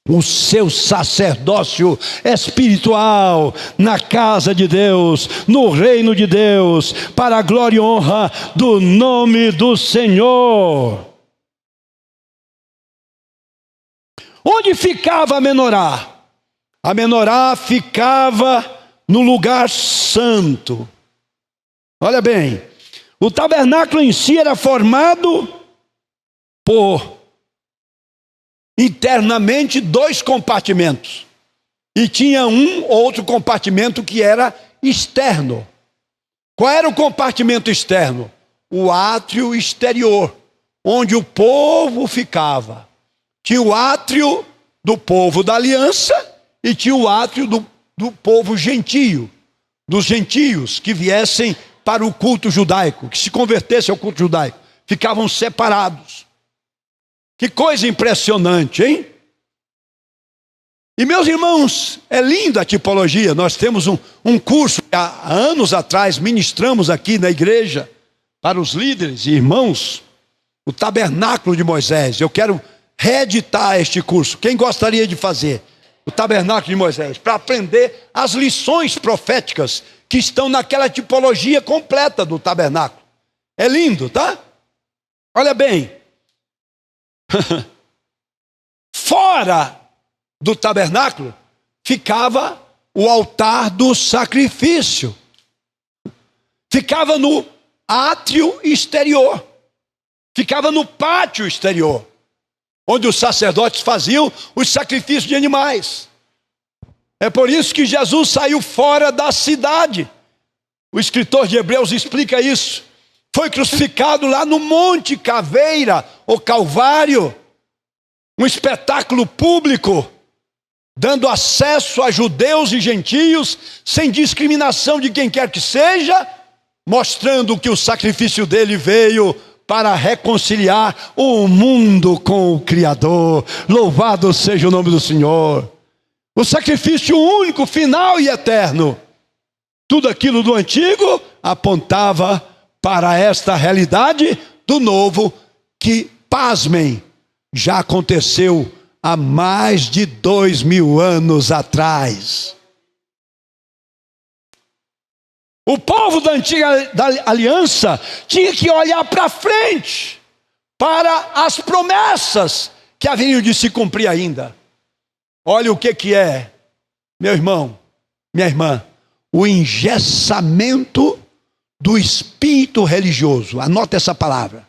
o seu sacerdócio espiritual na casa de Deus, no reino de Deus, para a glória e honra do nome do Senhor. Onde ficava a menorá? A menorá ficava no lugar santo. Olha bem, o tabernáculo em si era formado por internamente 2 compartimentos. E tinha um outro compartimento que era externo. Qual era o compartimento externo? O átrio exterior, onde o povo ficava. Tinha o átrio do povo da aliança e tinha o átrio do povo gentio, dos gentios que viessem para o culto judaico, que se convertessem ao culto judaico. Ficavam separados. Que coisa impressionante, hein? E meus irmãos, é linda a tipologia. Nós temos um curso que há anos atrás ministramos aqui na igreja para os líderes e irmãos, o tabernáculo de Moisés. Eu quero reeditar este curso. Quem gostaria de fazer o tabernáculo de Moisés? Para aprender as lições proféticas que estão naquela tipologia completa do tabernáculo. É lindo, tá? Olha bem. Fora do tabernáculo ficava o altar do sacrifício. Ficava no átrio exterior. Ficava no pátio exterior, onde os sacerdotes faziam os sacrifícios de animais. É por isso que Jesus saiu fora da cidade. O escritor de Hebreus explica isso. Foi crucificado lá no Monte Caveira, ou Calvário, um espetáculo público, dando acesso a judeus e gentios, sem discriminação de quem quer que seja, mostrando que o sacrifício dele veio para reconciliar o mundo com o Criador. Louvado seja o nome do Senhor. O sacrifício único, final e eterno. Tudo aquilo do antigo apontava para esta realidade do novo, que, pasmem, já aconteceu há mais de 2000 anos atrás. O povo da antiga aliança tinha que olhar para frente, para as promessas que haveriam de se cumprir ainda. Olha o que é, meu irmão, minha irmã, o engessamento do espírito religioso. Anota essa palavra.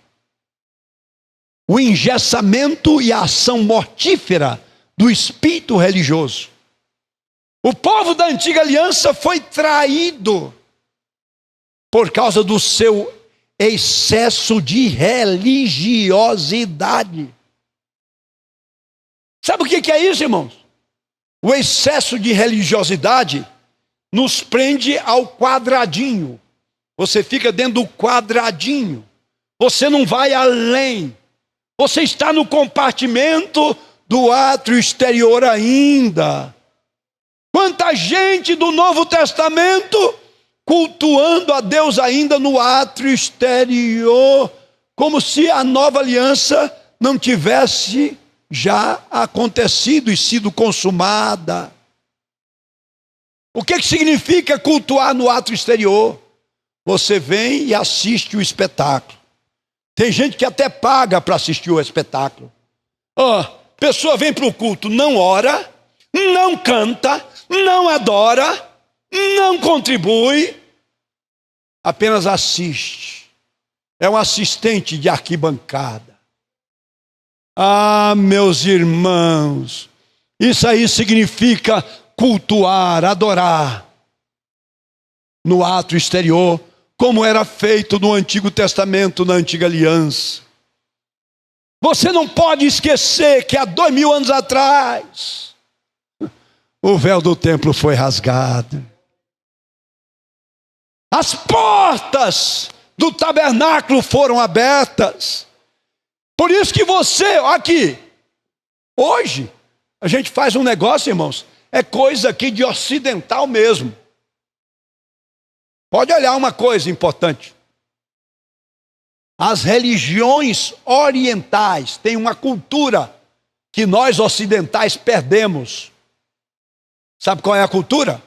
O engessamento e a ação mortífera do espírito religioso. O povo da antiga aliança foi traído por causa do seu excesso de religiosidade. Sabe o que é isso, irmãos? O excesso de religiosidade nos prende ao quadradinho. Você fica dentro do quadradinho. Você não vai além. Você está no compartimento do átrio exterior ainda. Quanta gente do Novo Testamento cultuando a Deus ainda no átrio exterior, como se a nova aliança não tivesse já acontecido e sido consumada. O que significa cultuar no átrio exterior? Você vem e assiste o espetáculo. Tem gente que até paga para assistir o espetáculo. Pessoa vem para o culto, não ora, não canta, não adora, não contribui, apenas assiste. É um assistente de arquibancada. Meus irmãos, isso aí significa cultuar, adorar no átrio exterior, como era feito no Antigo Testamento, na Antiga Aliança. Você não pode esquecer que há 2000 anos atrás, o véu do templo foi rasgado. As portas do tabernáculo foram abertas. Por isso que você, aqui, hoje, a gente faz um negócio, irmãos, é coisa aqui de ocidental mesmo. Pode olhar uma coisa importante. As religiões orientais têm uma cultura que nós ocidentais perdemos. Sabe qual é a cultura?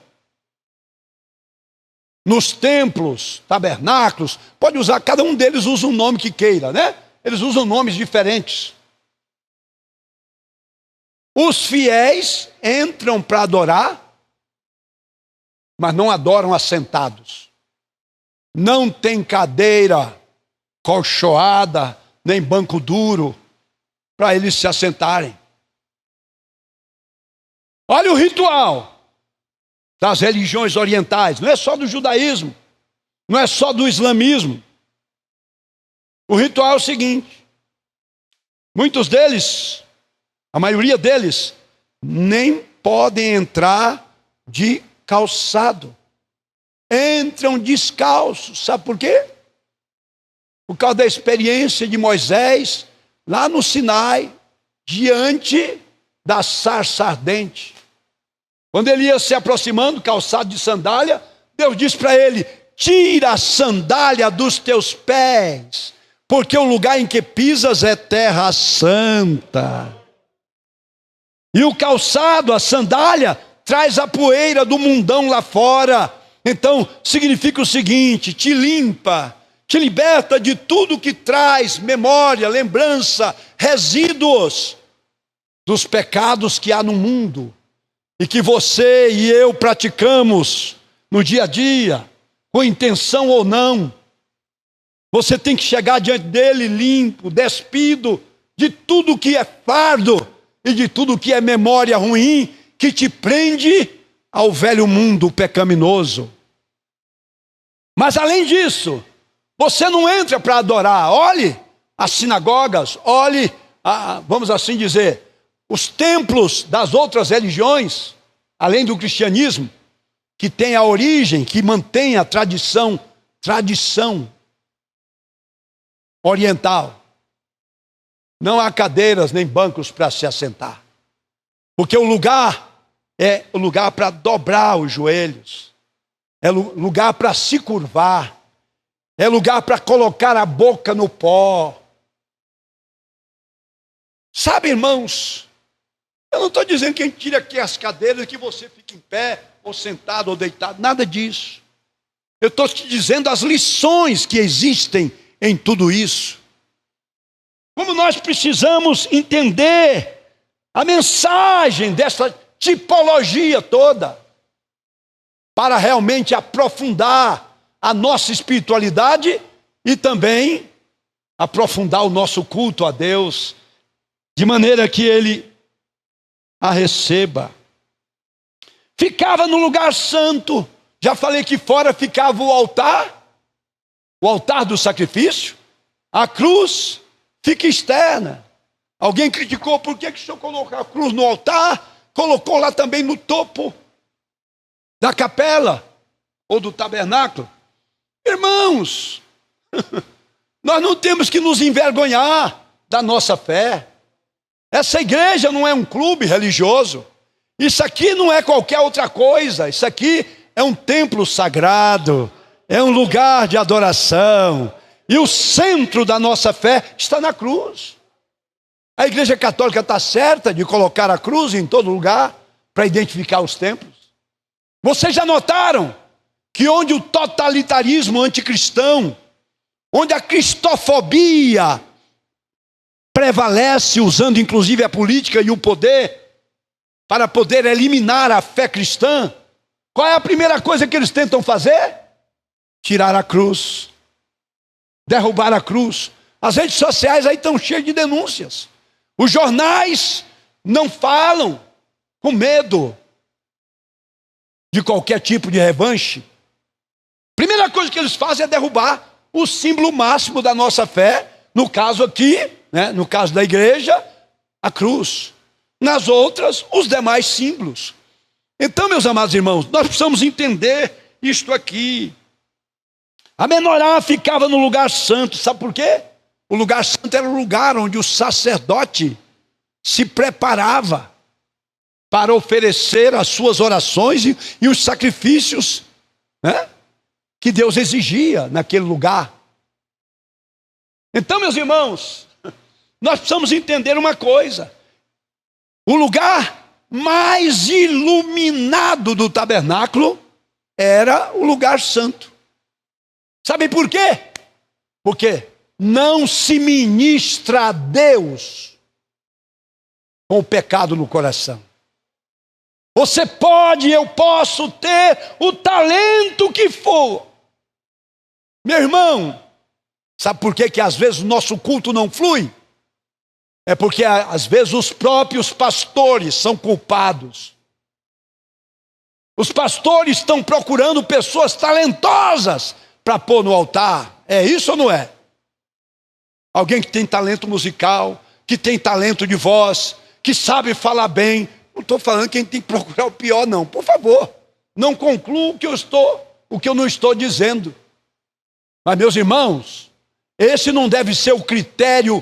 Nos templos, tabernáculos, pode usar, cada um deles usa um nome que queira, né? Eles usam nomes diferentes. Os fiéis entram para adorar, mas não adoram assentados. Não tem cadeira colchoada, nem banco duro, para eles se assentarem. Olha o ritual das religiões orientais, não é só do judaísmo, não é só do islamismo. O ritual é o seguinte: muitos deles, a maioria deles, nem podem entrar de calçado. Entram descalços. Sabe por quê? Por causa da experiência de Moisés, lá no Sinai, diante da sarça ardente. Quando ele ia se aproximando, calçado de sandália, Deus disse para ele: tira a sandália dos teus pés, porque o lugar em que pisas é terra santa. E o calçado, a sandália, traz a poeira do mundão lá fora. Então, significa o seguinte: te limpa, te liberta de tudo que traz memória, lembrança, resíduos dos pecados que há no mundo e que você e eu praticamos no dia a dia, com intenção ou não. Você tem que chegar diante dele limpo, despido de tudo que é fardo e de tudo que é memória ruim que te prende ao velho mundo pecaminoso. Mas além disso, você não entra para adorar. Olhe as sinagogas, olhe, vamos assim dizer, os templos das outras religiões, além do cristianismo, que tem a origem, que mantém a tradição oriental. Não há cadeiras nem bancos para se assentar, porque o lugar é o lugar para dobrar os joelhos, é lugar para se curvar, é lugar para colocar a boca no pó. Sabe, irmãos, eu não estou dizendo que a gente tire aqui as cadeiras e que você fique em pé, ou sentado, ou deitado, nada disso. Eu estou te dizendo as lições que existem em tudo isso. Como nós precisamos entender a mensagem dessa tipologia toda, para realmente aprofundar a nossa espiritualidade e também aprofundar o nosso culto a Deus, de maneira que Ele a receba. Ficava no lugar santo. Já falei que fora ficava o altar do sacrifício. A cruz fica externa. Alguém criticou: por que o senhor colocou a cruz no altar? Colocou lá também no topo da capela ou do tabernáculo. Irmãos, Nós não temos que nos envergonhar da nossa fé. Essa igreja não é um clube religioso. Isso aqui não é qualquer outra coisa. Isso aqui é um templo sagrado, é um lugar de adoração. E o centro da nossa fé está na cruz. A Igreja Católica está certa de colocar a cruz em todo lugar para identificar os templos. Vocês já notaram que onde o totalitarismo anticristão, onde a cristofobia prevalece, usando inclusive a política e o poder para poder eliminar a fé cristã, qual é a primeira coisa que eles tentam fazer? Tirar a cruz, derrubar a cruz. As redes sociais aí estão cheias de denúncias. Os jornais não falam, com medo de qualquer tipo de revanche. Primeira coisa que eles fazem é derrubar o símbolo máximo da nossa fé, no caso aqui, no caso da igreja, a cruz. Nas outras, os demais símbolos. Então, meus amados irmãos, nós precisamos entender isto aqui. A menorá ficava no lugar santo, sabe por quê? O lugar santo era o lugar onde o sacerdote se preparava para oferecer as suas orações e os sacrifícios, que Deus exigia naquele lugar. Então, meus irmãos, nós precisamos entender uma coisa. O lugar mais iluminado do tabernáculo era o lugar santo. Sabe por quê? Porque não se ministra a Deus com o pecado no coração. Você pode, eu posso ter o talento que for. Meu irmão, sabe por que às vezes o nosso culto não flui? É porque às vezes os próprios pastores são culpados. Os pastores estão procurando pessoas talentosas para pôr no altar. É isso ou não é? Alguém que tem talento musical, que tem talento de voz, que sabe falar bem. Não estou falando que a gente tem que procurar o pior, não. Por favor, não conclua o que eu não estou dizendo. Mas, meus irmãos, esse não deve ser o critério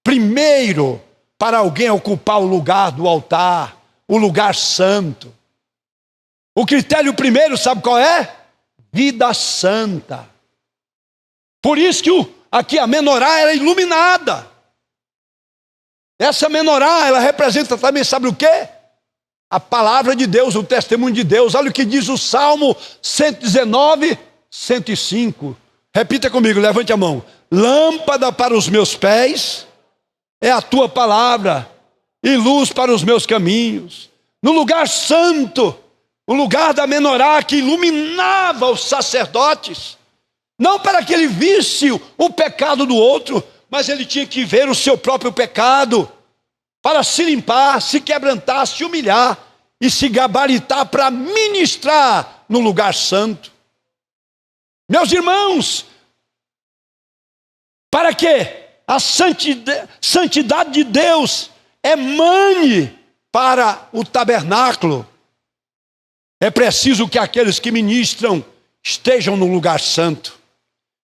primeiro para alguém ocupar o lugar do altar, o lugar santo. O critério primeiro, sabe qual é? Vida santa. Por isso que aqui a menorá era iluminada. Essa menorá, ela representa também, sabe o quê? A palavra de Deus, o testemunho de Deus. Olha o que diz o Salmo 119, 105. Repita comigo, levante a mão. Lâmpada para os meus pés é a tua palavra e luz para os meus caminhos. No lugar santo, o lugar da menorá que iluminava os sacerdotes, não para que ele visse o pecado do outro, mas ele tinha que ver o seu próprio pecado, para se limpar, se quebrantar, se humilhar e se gabaritar para ministrar no lugar santo. Meus irmãos, para que a santidade de Deus emane para o tabernáculo, é preciso que aqueles que ministram estejam no lugar santo,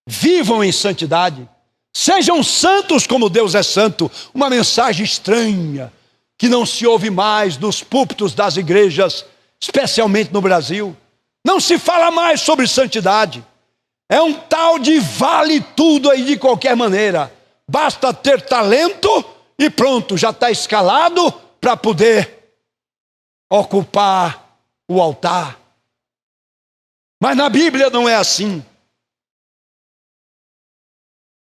vivam em santidade, sejam santos como Deus é santo. Uma mensagem estranha que não se ouve mais nos púlpitos das igrejas, especialmente no Brasil. Não se fala mais sobre santidade. É um tal de vale tudo aí de qualquer maneira. Basta ter talento e pronto, já está escalado para poder ocupar o altar. Mas na Bíblia não é assim.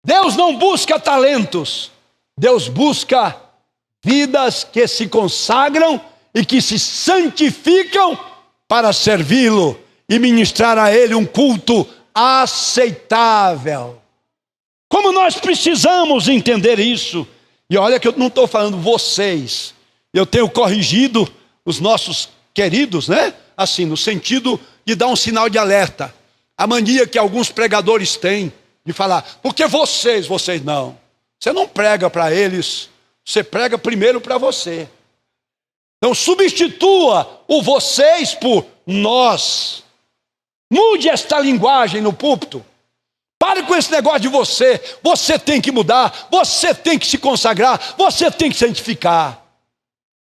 Deus não busca talentos. Deus busca vidas que se consagram e que se santificam para servi-lo e ministrar a Ele um culto aceitável. Como nós precisamos entender isso. E olha que eu não estou falando vocês. Eu tenho corrigido os nossos queridos, assim, no sentido de dar um sinal de alerta. A mania que alguns pregadores têm de falar, porque vocês não. Você não prega para eles, você prega primeiro para você. Então substitua o vocês por nós. Mude esta linguagem no púlpito. Pare com esse negócio de você. Você tem que mudar, você tem que se consagrar, você tem que santificar.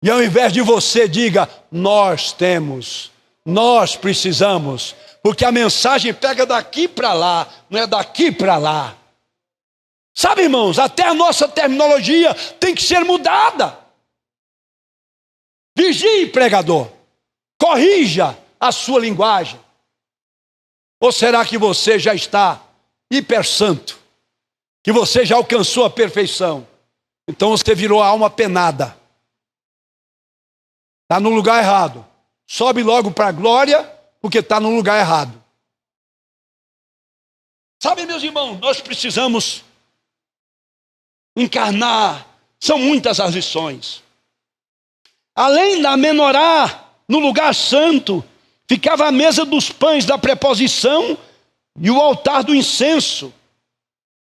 E ao invés de você, diga: nós temos, nós precisamos. Porque a mensagem pega daqui para lá, não é daqui para lá. Sabe, irmãos, até a nossa terminologia tem que ser mudada. Vigie, pregador. Corrija a sua linguagem. Ou será que você já está hiper santo? Que você já alcançou a perfeição? Então você virou a alma penada. Está no lugar errado. Sobe logo para a glória, porque está no lugar errado. Sabe, meus irmãos, nós precisamos encarnar. São muitas as lições. Além da menorá, no lugar santo, ficava a mesa dos pães da preposição e o altar do incenso.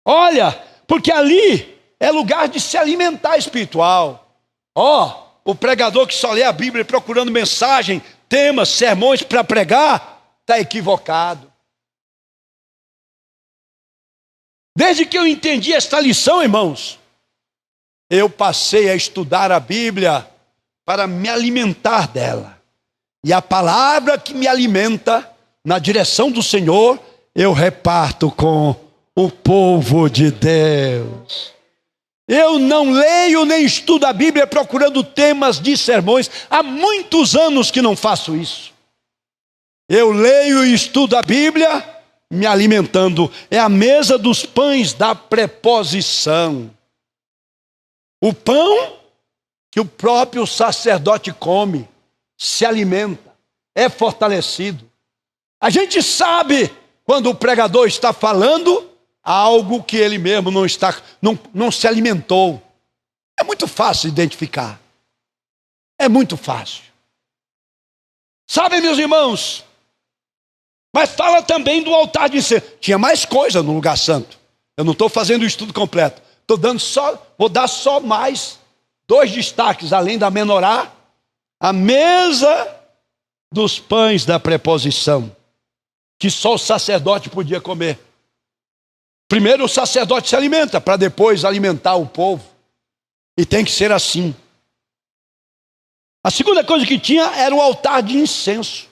Olha, porque ali é lugar de se alimentar espiritual. O pregador que só lê a Bíblia procurando mensagem, temas, sermões para pregar, está equivocado. Desde que eu entendi esta lição, irmãos, eu passei a estudar a Bíblia para me alimentar dela. E a palavra que me alimenta, na direção do Senhor, eu reparto com o povo de Deus. Eu não leio nem estudo a Bíblia procurando temas de sermões. Há muitos anos que não faço isso. Eu leio e estudo a Bíblia me alimentando. É a mesa dos pães da preposição. O pão que o próprio sacerdote come, se alimenta, é fortalecido. A gente sabe quando o pregador está falando algo que ele mesmo não se alimentou. É muito fácil identificar. É muito fácil. Sabe, meus irmãos, mas fala também do altar de incenso. Tinha mais coisa no lugar santo. Eu não estou fazendo o estudo completo. Vou dar só mais 2 destaques, além da menorá. A mesa dos pães da preposição, que só o sacerdote podia comer. Primeiro o sacerdote se alimenta, para depois alimentar o povo. E tem que ser assim. A segunda coisa que tinha era o altar de incenso.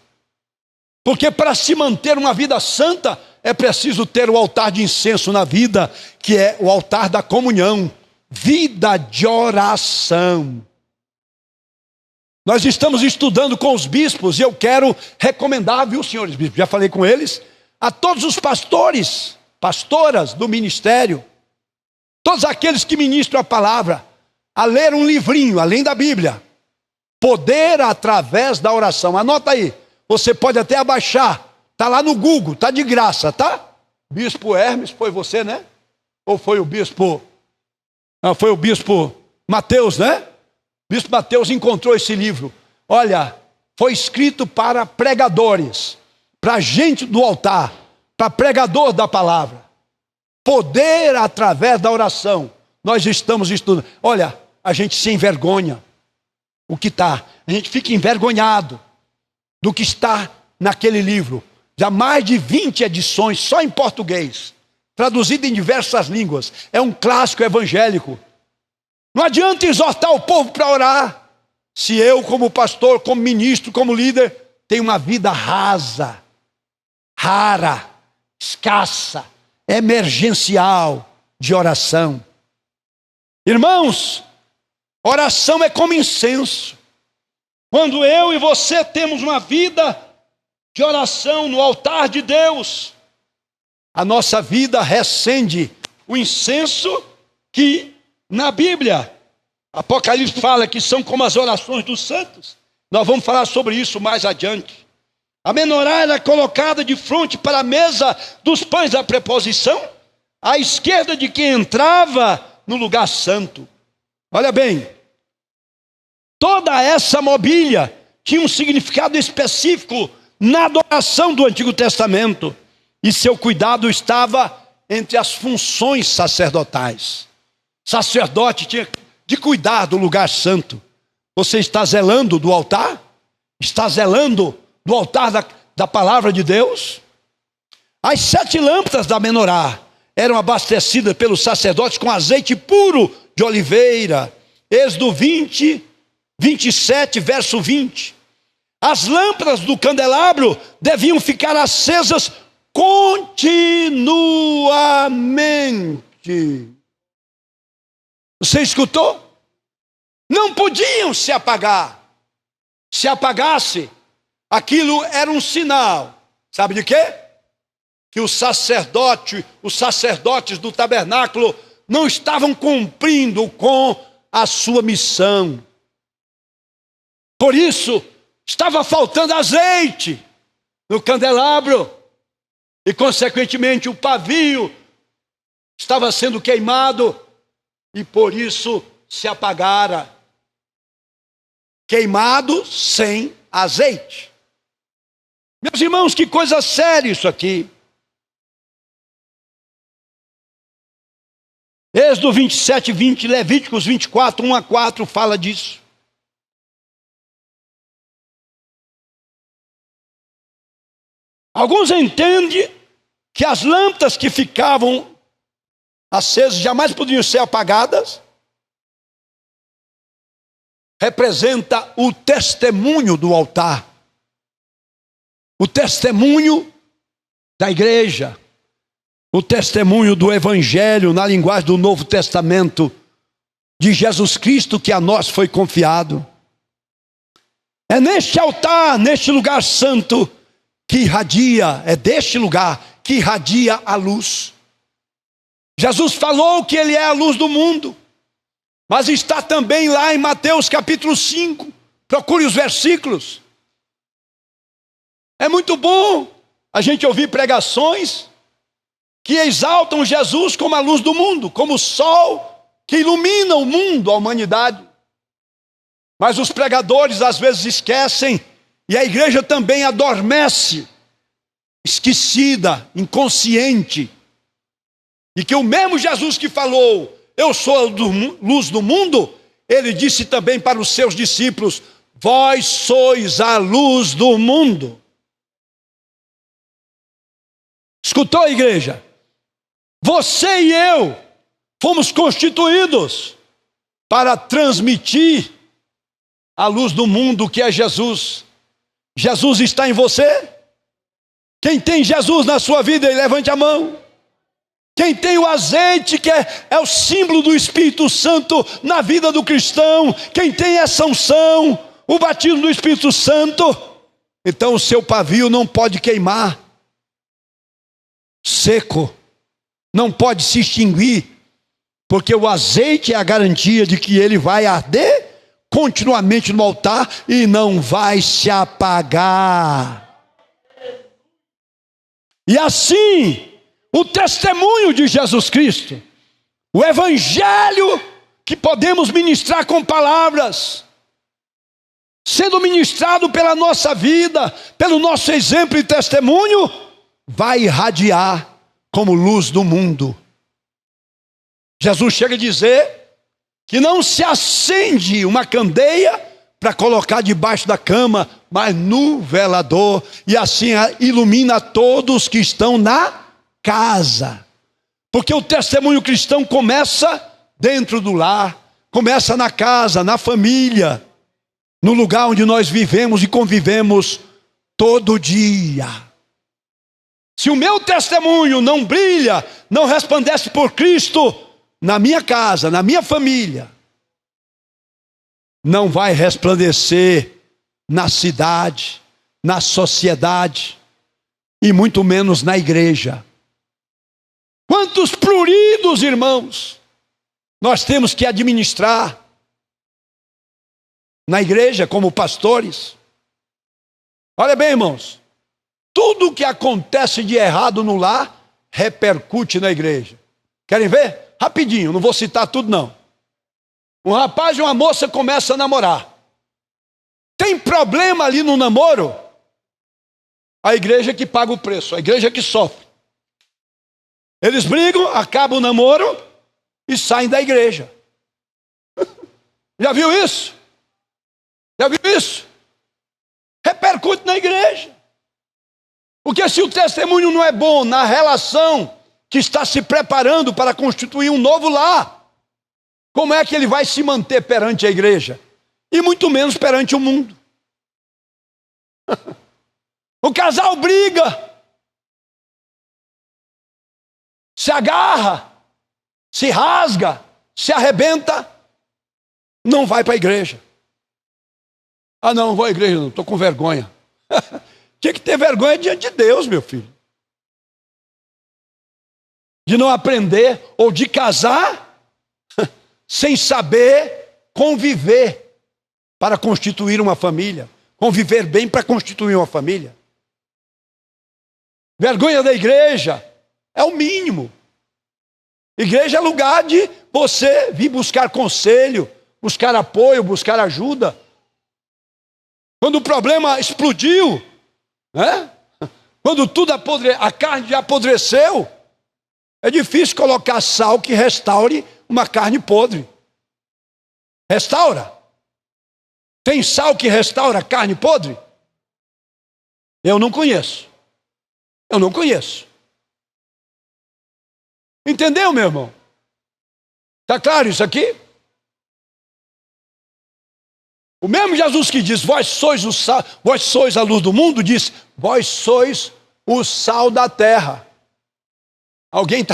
Porque para se manter uma vida santa, é preciso ter o altar de incenso na vida, que é o altar da comunhão, vida de oração. Nós estamos estudando com os bispos, e eu quero recomendar, viu, senhores bispos, já falei com eles, a todos os pastores, pastoras do ministério, todos aqueles que ministram a palavra, a ler um livrinho, além da Bíblia, Poder através da Oração. Anota aí, você pode até abaixar, está lá no Google, está de graça, tá? Bispo Hermes, foi você, né? Ou foi o bispo... Não, foi o bispo Mateus, né? O bispo Mateus encontrou esse livro. Olha, foi escrito para pregadores, para gente do altar, para pregador da palavra. Poder através da oração. Nós estamos estudando. Olha, a gente se envergonha. O que está? A gente fica envergonhado do que está naquele livro. Já mais de 20 edições, só em português. Traduzido em diversas línguas. É um clássico evangélico. Não adianta exortar o povo para orar, se eu, como pastor, como ministro, como líder, tenho uma vida rasa, rara, escassa, emergencial de oração. Irmãos, oração é como incenso. Quando eu e você temos uma vida de oração no altar de Deus, a nossa vida recende o incenso que na Bíblia, Apocalipse fala que são como as orações dos santos. Nós vamos falar sobre isso mais adiante. A menorá era colocada de frente para a mesa dos pães da preposição, à esquerda de quem entrava no lugar santo. Olha bem, toda essa mobília tinha um significado específico na adoração do Antigo Testamento. E seu cuidado estava entre as funções sacerdotais. Sacerdote tinha de cuidar do lugar santo. Você está zelando do altar? Está zelando do altar da palavra de Deus? As 7 lâmpadas da menorá eram abastecidas pelos sacerdotes com azeite puro de oliveira. Êxodo 27, verso 20. As lâmpadas do candelabro deviam ficar acesas continuamente. Você escutou? Não podiam se apagar. Se apagasse, aquilo era um sinal. Sabe de quê? Que os sacerdotes do tabernáculo não estavam cumprindo com a sua missão. Por isso, estava faltando azeite no candelabro e, consequentemente, o pavio estava sendo queimado e, por isso, se apagara. Queimado sem azeite. Meus irmãos, que coisa séria isso aqui. Êxodo 27, 20, Levíticos 24, 1 a 4 fala disso. Alguns entendem que as lâmpadas que ficavam acesas jamais poderiam ser apagadas. Representa o testemunho do altar. O testemunho da igreja. O testemunho do Evangelho na linguagem do Novo Testamento de Jesus Cristo que a nós foi confiado. É neste altar, neste lugar santo que irradia, é deste lugar que irradia a luz. Jesus falou que Ele é a luz do mundo, mas está também lá em Mateus capítulo 5, procure os versículos. É muito bom a gente ouvir pregações que exaltam Jesus como a luz do mundo, como o sol que ilumina o mundo, a humanidade. Mas os pregadores às vezes esquecem, e a igreja também adormece, esquecida, inconsciente, e que o mesmo Jesus que falou, eu sou a luz do mundo, ele disse também para os seus discípulos, vós sois a luz do mundo. Escutou, a igreja? Você e eu fomos constituídos para transmitir a luz do mundo que é Jesus. Jesus está em você? Quem tem Jesus na sua vida, levante a mão. Quem tem o azeite, que é o símbolo do Espírito Santo na vida do cristão, quem tem essa unção, o batismo do Espírito Santo, então o seu pavio não pode queimar seco, não pode se extinguir, porque o azeite é a garantia de que ele vai arder continuamente no altar e não vai se apagar. E assim, o testemunho de Jesus Cristo, o evangelho que podemos ministrar com palavras, sendo ministrado pela nossa vida, pelo nosso exemplo e testemunho, vai irradiar como luz do mundo. Jesus chega a dizer que não se acende uma candeia para colocar debaixo da cama, mas no velador, e assim ilumina todos que estão na casa. Porque o testemunho cristão começa dentro do lar, começa na casa, na família, no lugar onde nós vivemos e convivemos todo dia. Se o meu testemunho não brilha, não resplandece por Cristo na minha casa, na minha família, não vai resplandecer na cidade, na sociedade e muito menos na igreja. Quantos pruridos, irmãos, nós temos que administrar na igreja como pastores. Olha bem, irmãos, tudo o que acontece de errado no lar repercute na igreja. Querem ver? Rapidinho, não vou citar tudo não. Um rapaz e uma moça começam a namorar. Tem problema ali no namoro? A igreja que paga o preço, a igreja que sofre. Eles brigam, acabam o namoro e saem da igreja. Já viu isso? Já viu isso? Repercute na igreja. Porque se o testemunho não é bom na relação que está se preparando para constituir um novo lar. Como é que ele vai se manter perante a igreja? E muito menos perante o mundo. O casal briga, se agarra, se rasga, se arrebenta, não vai para a igreja. Ah, não vou à igreja, não, estou com vergonha. Tinha que ter vergonha diante de Deus, meu filho. De não aprender ou de casar sem saber conviver para constituir uma família. Conviver bem para constituir uma família. Vergonha da igreja é o mínimo. Igreja é lugar de você vir buscar conselho, buscar apoio, buscar ajuda. Quando o problema explodiu, né? Quando tudo a carne já apodreceu, é difícil colocar sal que restaure uma carne podre. Restaura? Tem sal que restaura a carne podre? Eu não conheço. Eu não conheço. Entendeu, meu irmão? Está claro isso aqui? O mesmo Jesus que diz, vós sois o sal, vós sois a luz do mundo, diz, vós sois o sal da terra. Alguém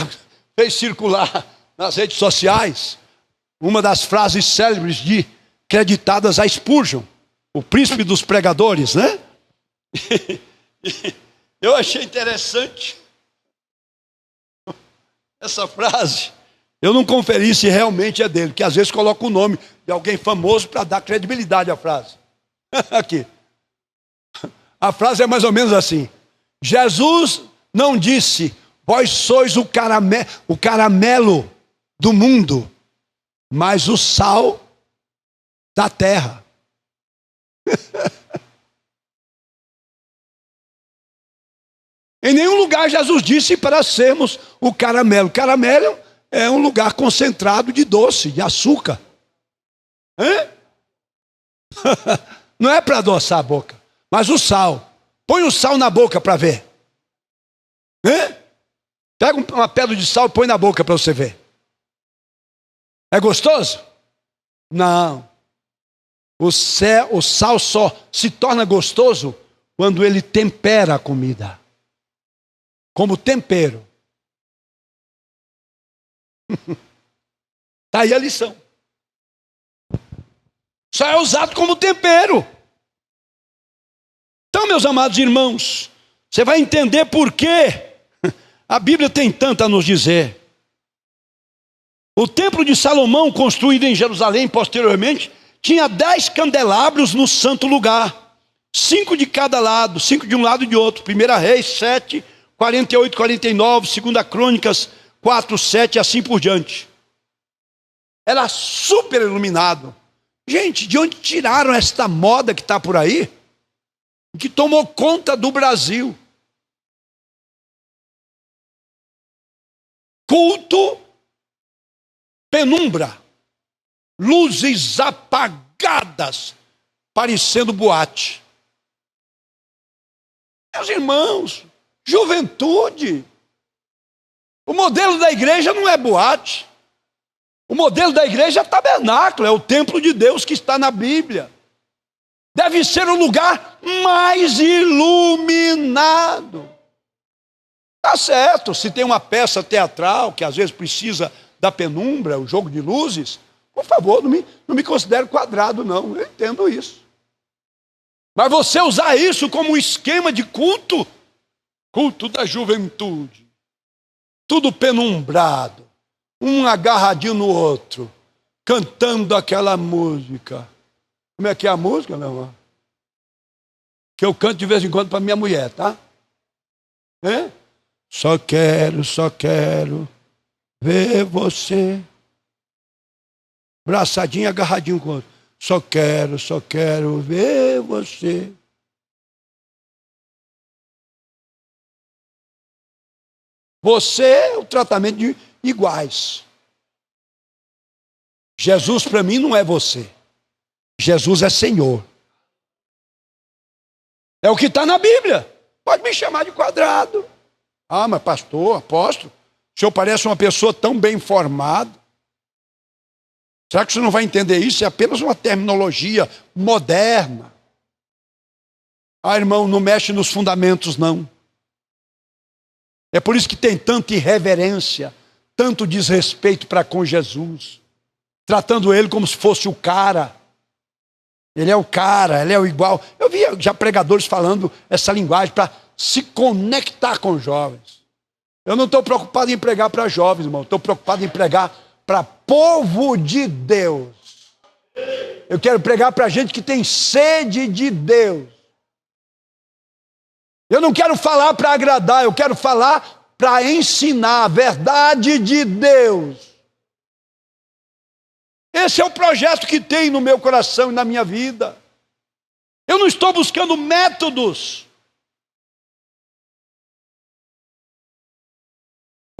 fez circular nas redes sociais uma das frases célebres creditadas a Spurgeon, o príncipe dos pregadores, né? Eu achei interessante essa frase. Eu não conferi se realmente é dele, porque às vezes coloca o nome de alguém famoso para dar credibilidade à frase. Aqui. A frase é mais ou menos assim. Jesus não disse, vós sois o caramelo do mundo, mas o sal da terra. Em nenhum lugar Jesus disse para sermos o caramelo. Caramelo é um lugar concentrado de doce, de açúcar. Hã? Não é para adoçar a boca, mas o sal. Põe o sal na boca para ver. Hã? Pega uma pedra de sal e põe na boca para você ver. É gostoso? Não. O sal só se torna gostoso quando ele tempera a comida. Como tempero. Está aí a lição. Só é usado como tempero. Então, meus amados irmãos, você vai entender por que a Bíblia tem tanto a nos dizer. O templo de Salomão, construído em Jerusalém posteriormente, tinha 10 candelabros no santo lugar. 5 de cada lado, 5 de um lado e de outro. 1 Reis 7, 48, 49, 2 Crônicas 4, 7 e assim por diante. Era super iluminado. Gente, de onde tiraram esta moda que está por aí? Que tomou conta do Brasil. Culto, penumbra, luzes apagadas, parecendo boate. Meus irmãos, juventude. O modelo da igreja não é boate. O modelo da igreja é tabernáculo, é o templo de Deus que está na Bíblia. Deve ser o lugar mais iluminado. Tá certo, se tem uma peça teatral que às vezes precisa da penumbra, o jogo de luzes, por favor, não me considere quadrado, não. Eu entendo isso. Mas você usar isso como um esquema de culto, culto da juventude, tudo penumbrado, um agarradinho no outro, cantando aquela música. Como é que é a música, meu irmão? Que eu canto de vez em quando para minha mulher, tá? É? Só quero ver você. Braçadinho, agarradinho com o outro. Só quero ver você. Você é o tratamento de iguais. Jesus para mim não é você. Jesus é Senhor. É o que está na Bíblia. Pode me chamar de quadrado. Ah, mas pastor, apóstolo, O senhor parece uma pessoa tão bem formada. Será que o senhor não vai entender isso? É apenas uma terminologia moderna. Ah, irmão, não mexe nos fundamentos, não. É por isso que tem tanta irreverência, tanto desrespeito para com Jesus, tratando ele como se fosse o cara. Ele é o cara, ele é o igual. Eu vi já pregadores falando essa linguagem para se conectar com os jovens. Eu não estou preocupado em pregar para jovens, irmão. Estou preocupado em pregar para povo de Deus. Eu quero pregar para gente que tem sede de Deus. Eu não quero falar para agradar, eu quero falar para ensinar a verdade de Deus. Esse é o projeto que tem no meu coração e na minha vida. Eu não estou buscando métodos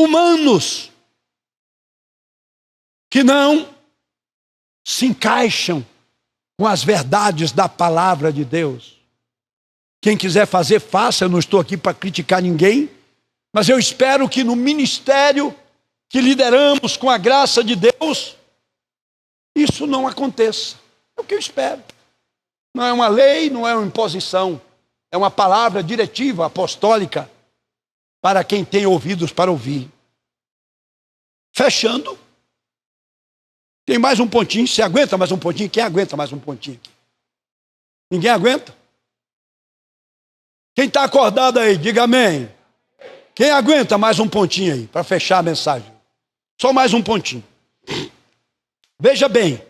humanos que não se encaixam com as verdades da palavra de Deus. Quem quiser fazer, faça. Eu não estou aqui para criticar ninguém, mas eu espero que no ministério que lideramos com a graça de Deus, isso não aconteça. É o que eu espero. Não é uma lei, não é uma imposição. É uma palavra diretiva, apostólica, para quem tem ouvidos para ouvir. Fechando. Tem mais um pontinho. Você aguenta mais um pontinho? Quem aguenta mais um pontinho? Ninguém aguenta? Quem está acordado aí, diga amém. Quem aguenta mais um pontinho aí, para fechar a mensagem? Só mais um pontinho. Veja bem,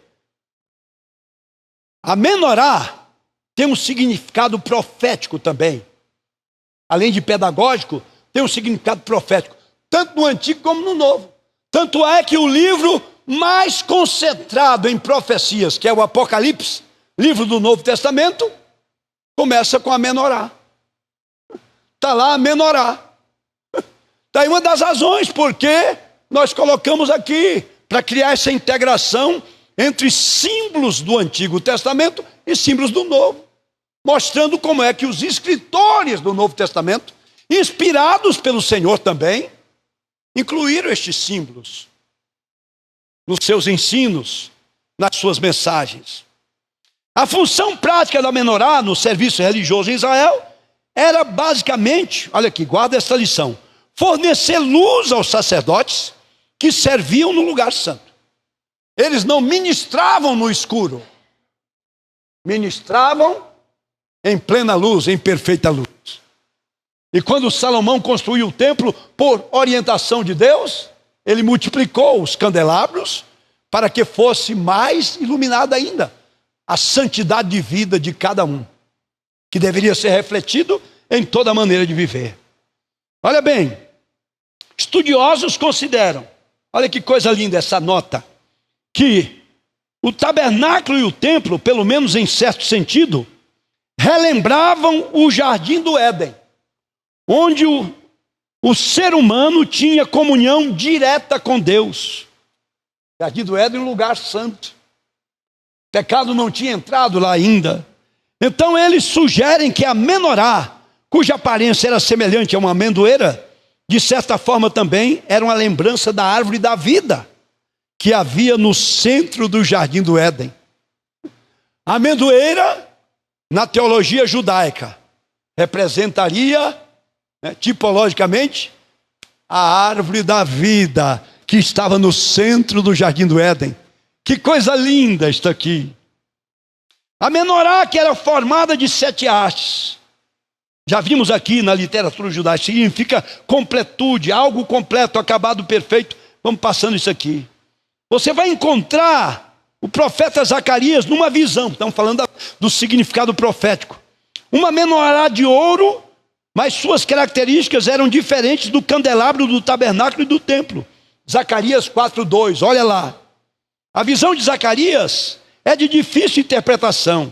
a menorá tem um significado profético também. Além de pedagógico, tem um significado profético, tanto no Antigo como no Novo. Tanto é que o livro mais concentrado em profecias, que é o Apocalipse, livro do Novo Testamento, começa com a menorá. Está lá a menorá. Está aí uma das razões porque nós colocamos aqui, para criar essa integração entre símbolos do Antigo Testamento e símbolos do Novo, mostrando como é que os escritores do Novo Testamento, inspirados pelo Senhor também, incluíram estes símbolos nos seus ensinos, nas suas mensagens. A função prática da menorá no serviço religioso em Israel era basicamente, olha aqui, guarda essa lição, fornecer luz aos sacerdotes que serviam no lugar santo. Eles não ministravam no escuro, ministravam em plena luz, em perfeita luz. E quando Salomão construiu o templo, por orientação de Deus, ele multiplicou os candelabros para que fosse mais iluminada ainda a santidade de vida de cada um, que deveria ser refletido em toda maneira de viver. Olha bem, estudiosos consideram, olha que coisa linda essa nota, que o tabernáculo e o templo, pelo menos em certo sentido, relembravam o jardim do Éden, onde o ser humano tinha comunhão direta com Deus. O jardim do Éden é um lugar santo. O pecado não tinha entrado lá ainda. Então eles sugerem que a menorá, cuja aparência era semelhante a uma amendoeira, de certa forma também era uma lembrança da árvore da vida, que havia no centro do jardim do Éden. A amendoeira, na teologia judaica, representaria, tipologicamente, a árvore da vida, que estava no centro do jardim do Éden. Que coisa linda está aqui. A menorá, que era formada de 7 hastes, já vimos aqui na literatura judaica, significa completude, algo completo, acabado, perfeito. Vamos passando isso aqui. Você vai encontrar o profeta Zacarias numa visão, estamos falando do significado profético. Uma menorá de ouro, mas suas características eram diferentes do candelabro do tabernáculo e do templo. Zacarias 4:2, olha lá. A visão de Zacarias é de difícil interpretação.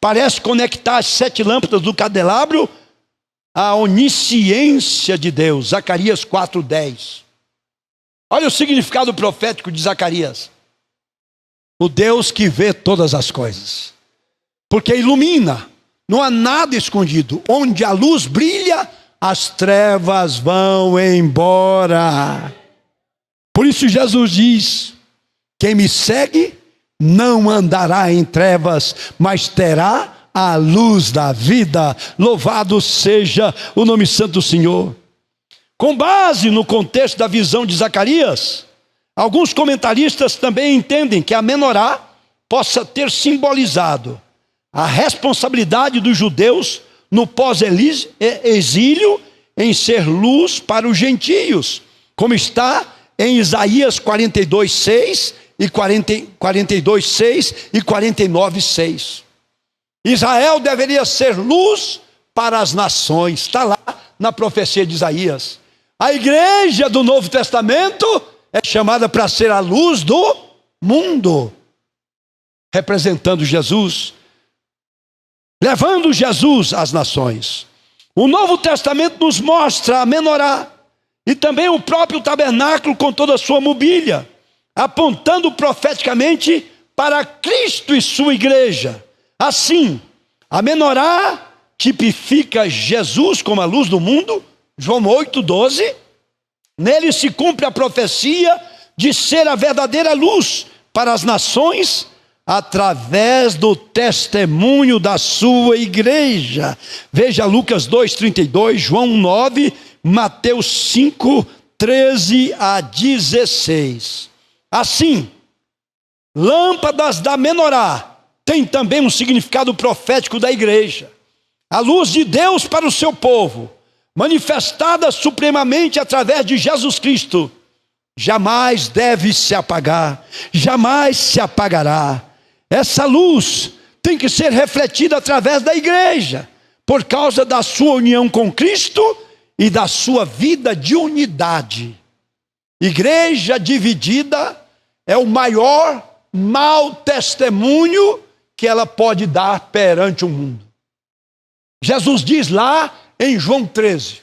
Parece conectar as 7 lâmpadas do candelabro à onisciência de Deus. Zacarias 4:10. Olha o significado profético de Zacarias. O Deus que vê todas as coisas. Porque ilumina, não há nada escondido. Onde a luz brilha, as trevas vão embora. Por isso Jesus diz: quem me segue não andará em trevas, mas terá a luz da vida. Louvado seja o nome santo do Senhor. Com base no contexto da visão de Zacarias, alguns comentaristas também entendem que a menorá possa ter simbolizado a responsabilidade dos judeus no pós-exílio em ser luz para os gentios, como está em Isaías 42:6 e 42:6 e 49:6. Israel deveria ser luz para as nações, está lá na profecia de Isaías. A igreja do Novo Testamento é chamada para ser a luz do mundo, representando Jesus, levando Jesus às nações. O Novo Testamento nos mostra a menorá e também o próprio tabernáculo com toda a sua mobília, apontando profeticamente para Cristo e sua igreja. Assim, a menorá tipifica Jesus como a luz do mundo, João 8:12. Nele se cumpre a profecia de ser a verdadeira luz para as nações, através do testemunho da sua igreja. Veja Lucas 2:32, João 9, Mateus 5:13 a 16. Assim, lâmpadas da menorá tem também um significado profético da igreja. A luz de Deus para o seu povo, manifestada supremamente através de Jesus Cristo, jamais deve se apagar, jamais se apagará. Essa luz tem que ser refletida através da igreja, por causa da sua união com Cristo e da sua vida de unidade. Igreja dividida é o maior mau testemunho que ela pode dar perante o mundo. Jesus diz lá em João 13,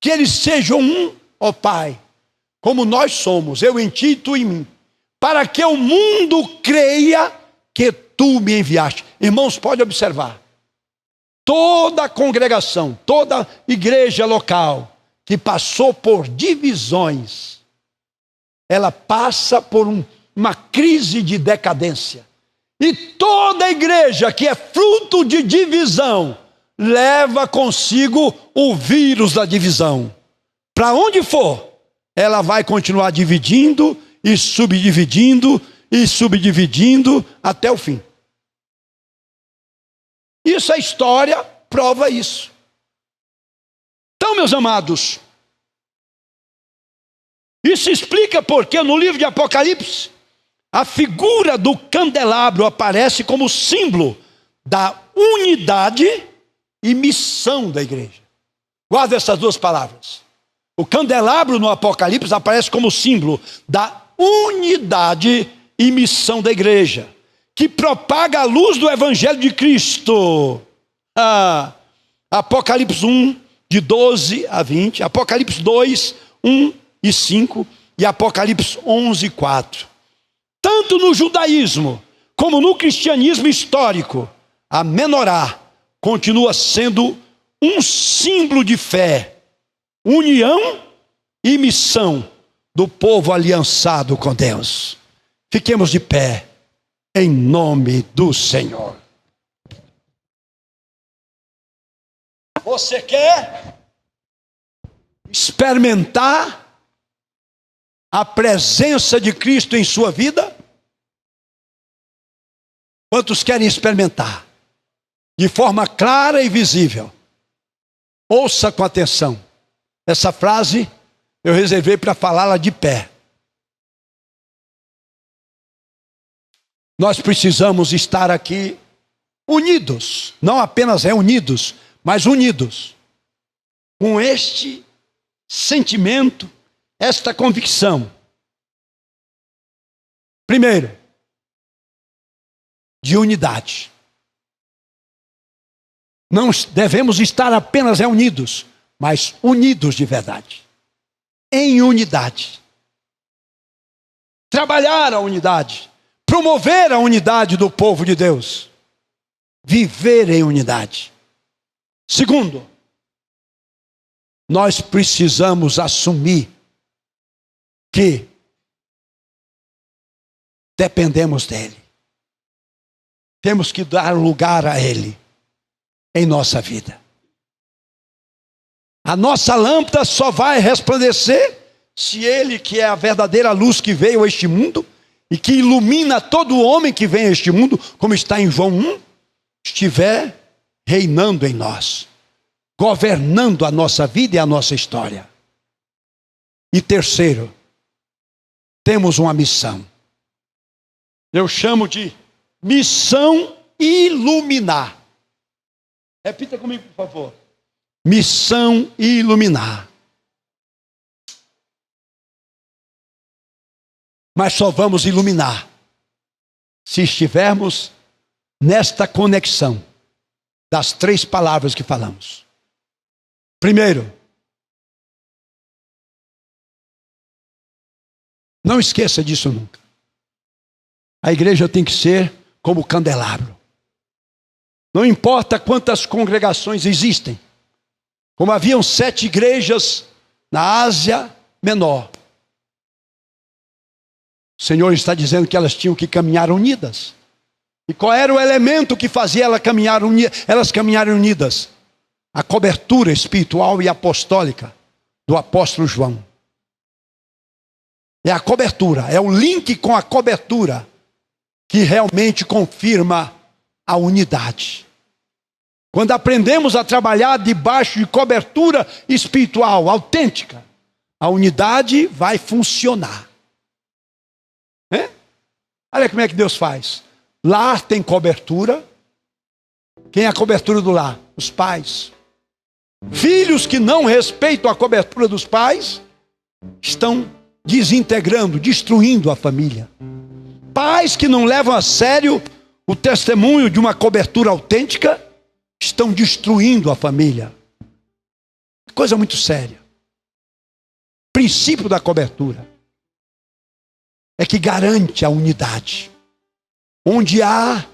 que eles sejam um, ó Pai, como nós somos, eu em ti e tu em mim, para que o mundo creia que tu me enviaste. Irmãos, pode observar, toda a congregação, toda a igreja local que passou por divisões, ela passa por uma crise de decadência. E toda a igreja que é fruto de divisão leva consigo o vírus da divisão. Para onde for, ela vai continuar dividindo e subdividindo e subdividindo até o fim. Isso, a história prova isso. Então, meus amados, isso explica porque no livro de Apocalipse a figura do candelabro aparece como símbolo da unidade e missão da igreja. Guarda essas duas palavras. O candelabro no Apocalipse aparece como símbolo da unidade e missão da igreja, que propaga a luz do Evangelho de Cristo. Apocalipse 1, de 12 a 20, Apocalipse 2, 1 e 5 e Apocalipse 11, 4. Tanto no judaísmo como no cristianismo histórico, a menorá continua sendo um símbolo de fé, união e missão do povo aliançado com Deus. Fiquemos de pé, em nome do Senhor. Você quer experimentar a presença de Cristo em sua vida? Quantos querem experimentar? De forma clara e visível. Ouça com atenção. Essa frase eu reservei para falá-la de pé. Nós precisamos estar aqui unidos, não apenas reunidos, mas unidos, com este sentimento, esta convicção. Primeiro, de unidade. Não devemos estar apenas reunidos, mas unidos de verdade. Em unidade. Trabalhar a unidade. Promover a unidade do povo de Deus. Viver em unidade. Segundo, nós precisamos assumir que dependemos dele. Temos que dar lugar a ele em nossa vida. A nossa lâmpada só vai resplandecer se ele, que é a verdadeira luz que veio a este mundo e que ilumina todo homem que vem a este mundo, como está em João 1, estiver reinando em nós, governando a nossa vida e a nossa história. E terceiro, temos uma missão. Eu chamo de missão iluminar. Repita comigo, por favor. Missão iluminar. Mas só vamos iluminar se estivermos nesta conexão das 3 palavras que falamos. Primeiro, não esqueça disso nunca. A igreja tem que ser como candelabro. Não importa quantas congregações existem. Como haviam 7 igrejas na Ásia Menor. O Senhor está dizendo que elas tinham que caminhar unidas. E qual era o elemento que fazia elas caminharem unidas? A cobertura espiritual e apostólica do apóstolo João. É a cobertura, é o link com a cobertura que realmente confirma a unidade. Quando aprendemos a trabalhar debaixo de cobertura espiritual autêntica, a unidade vai funcionar. Olha como é que Deus faz. Lar tem cobertura. Quem é a cobertura do lar? Os pais. Filhos que não respeitam a cobertura dos pais estão desintegrando, destruindo a família. Pais que não levam a sério o testemunho de uma cobertura autêntica estão destruindo a família. Coisa muito séria. O princípio da cobertura é que garante a unidade. Onde há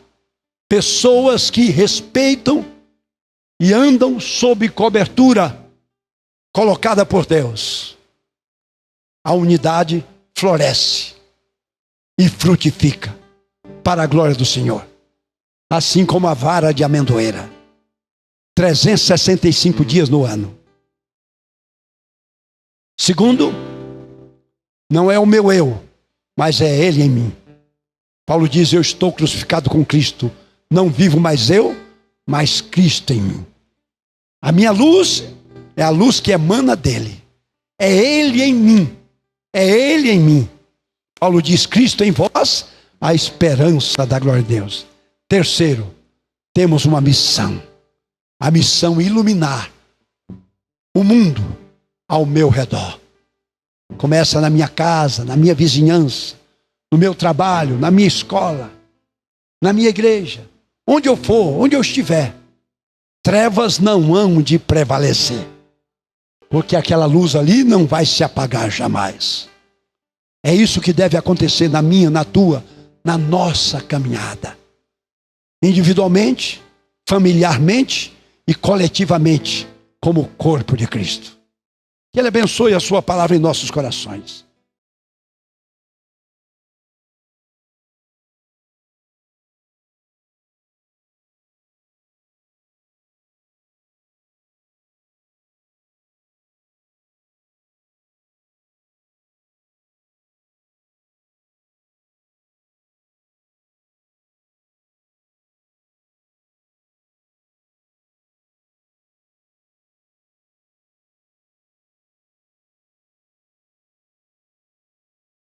pessoas que respeitam e andam sob cobertura colocada por Deus, a unidade floresce e frutifica para a glória do Senhor. Assim como a vara de amendoeira. 365 dias no ano. Segundo, não é o meu eu, mas é Ele em mim. Paulo diz, eu estou crucificado com Cristo. Não vivo mais eu, mas Cristo em mim. A minha luz é a luz que emana dele. É Ele em mim. É Ele em mim. Paulo diz, Cristo em vós, a esperança da glória de Deus. Terceiro, temos uma missão. A missão iluminar o mundo ao meu redor. Começa na minha casa, na minha vizinhança, no meu trabalho, na minha escola, na minha igreja. Onde eu for, onde eu estiver, trevas não hão de prevalecer. Porque aquela luz ali não vai se apagar jamais. É isso que deve acontecer na minha, na tua, na nossa caminhada. Individualmente, familiarmente e coletivamente, como o corpo de Cristo. Que Ele abençoe a sua palavra em nossos corações.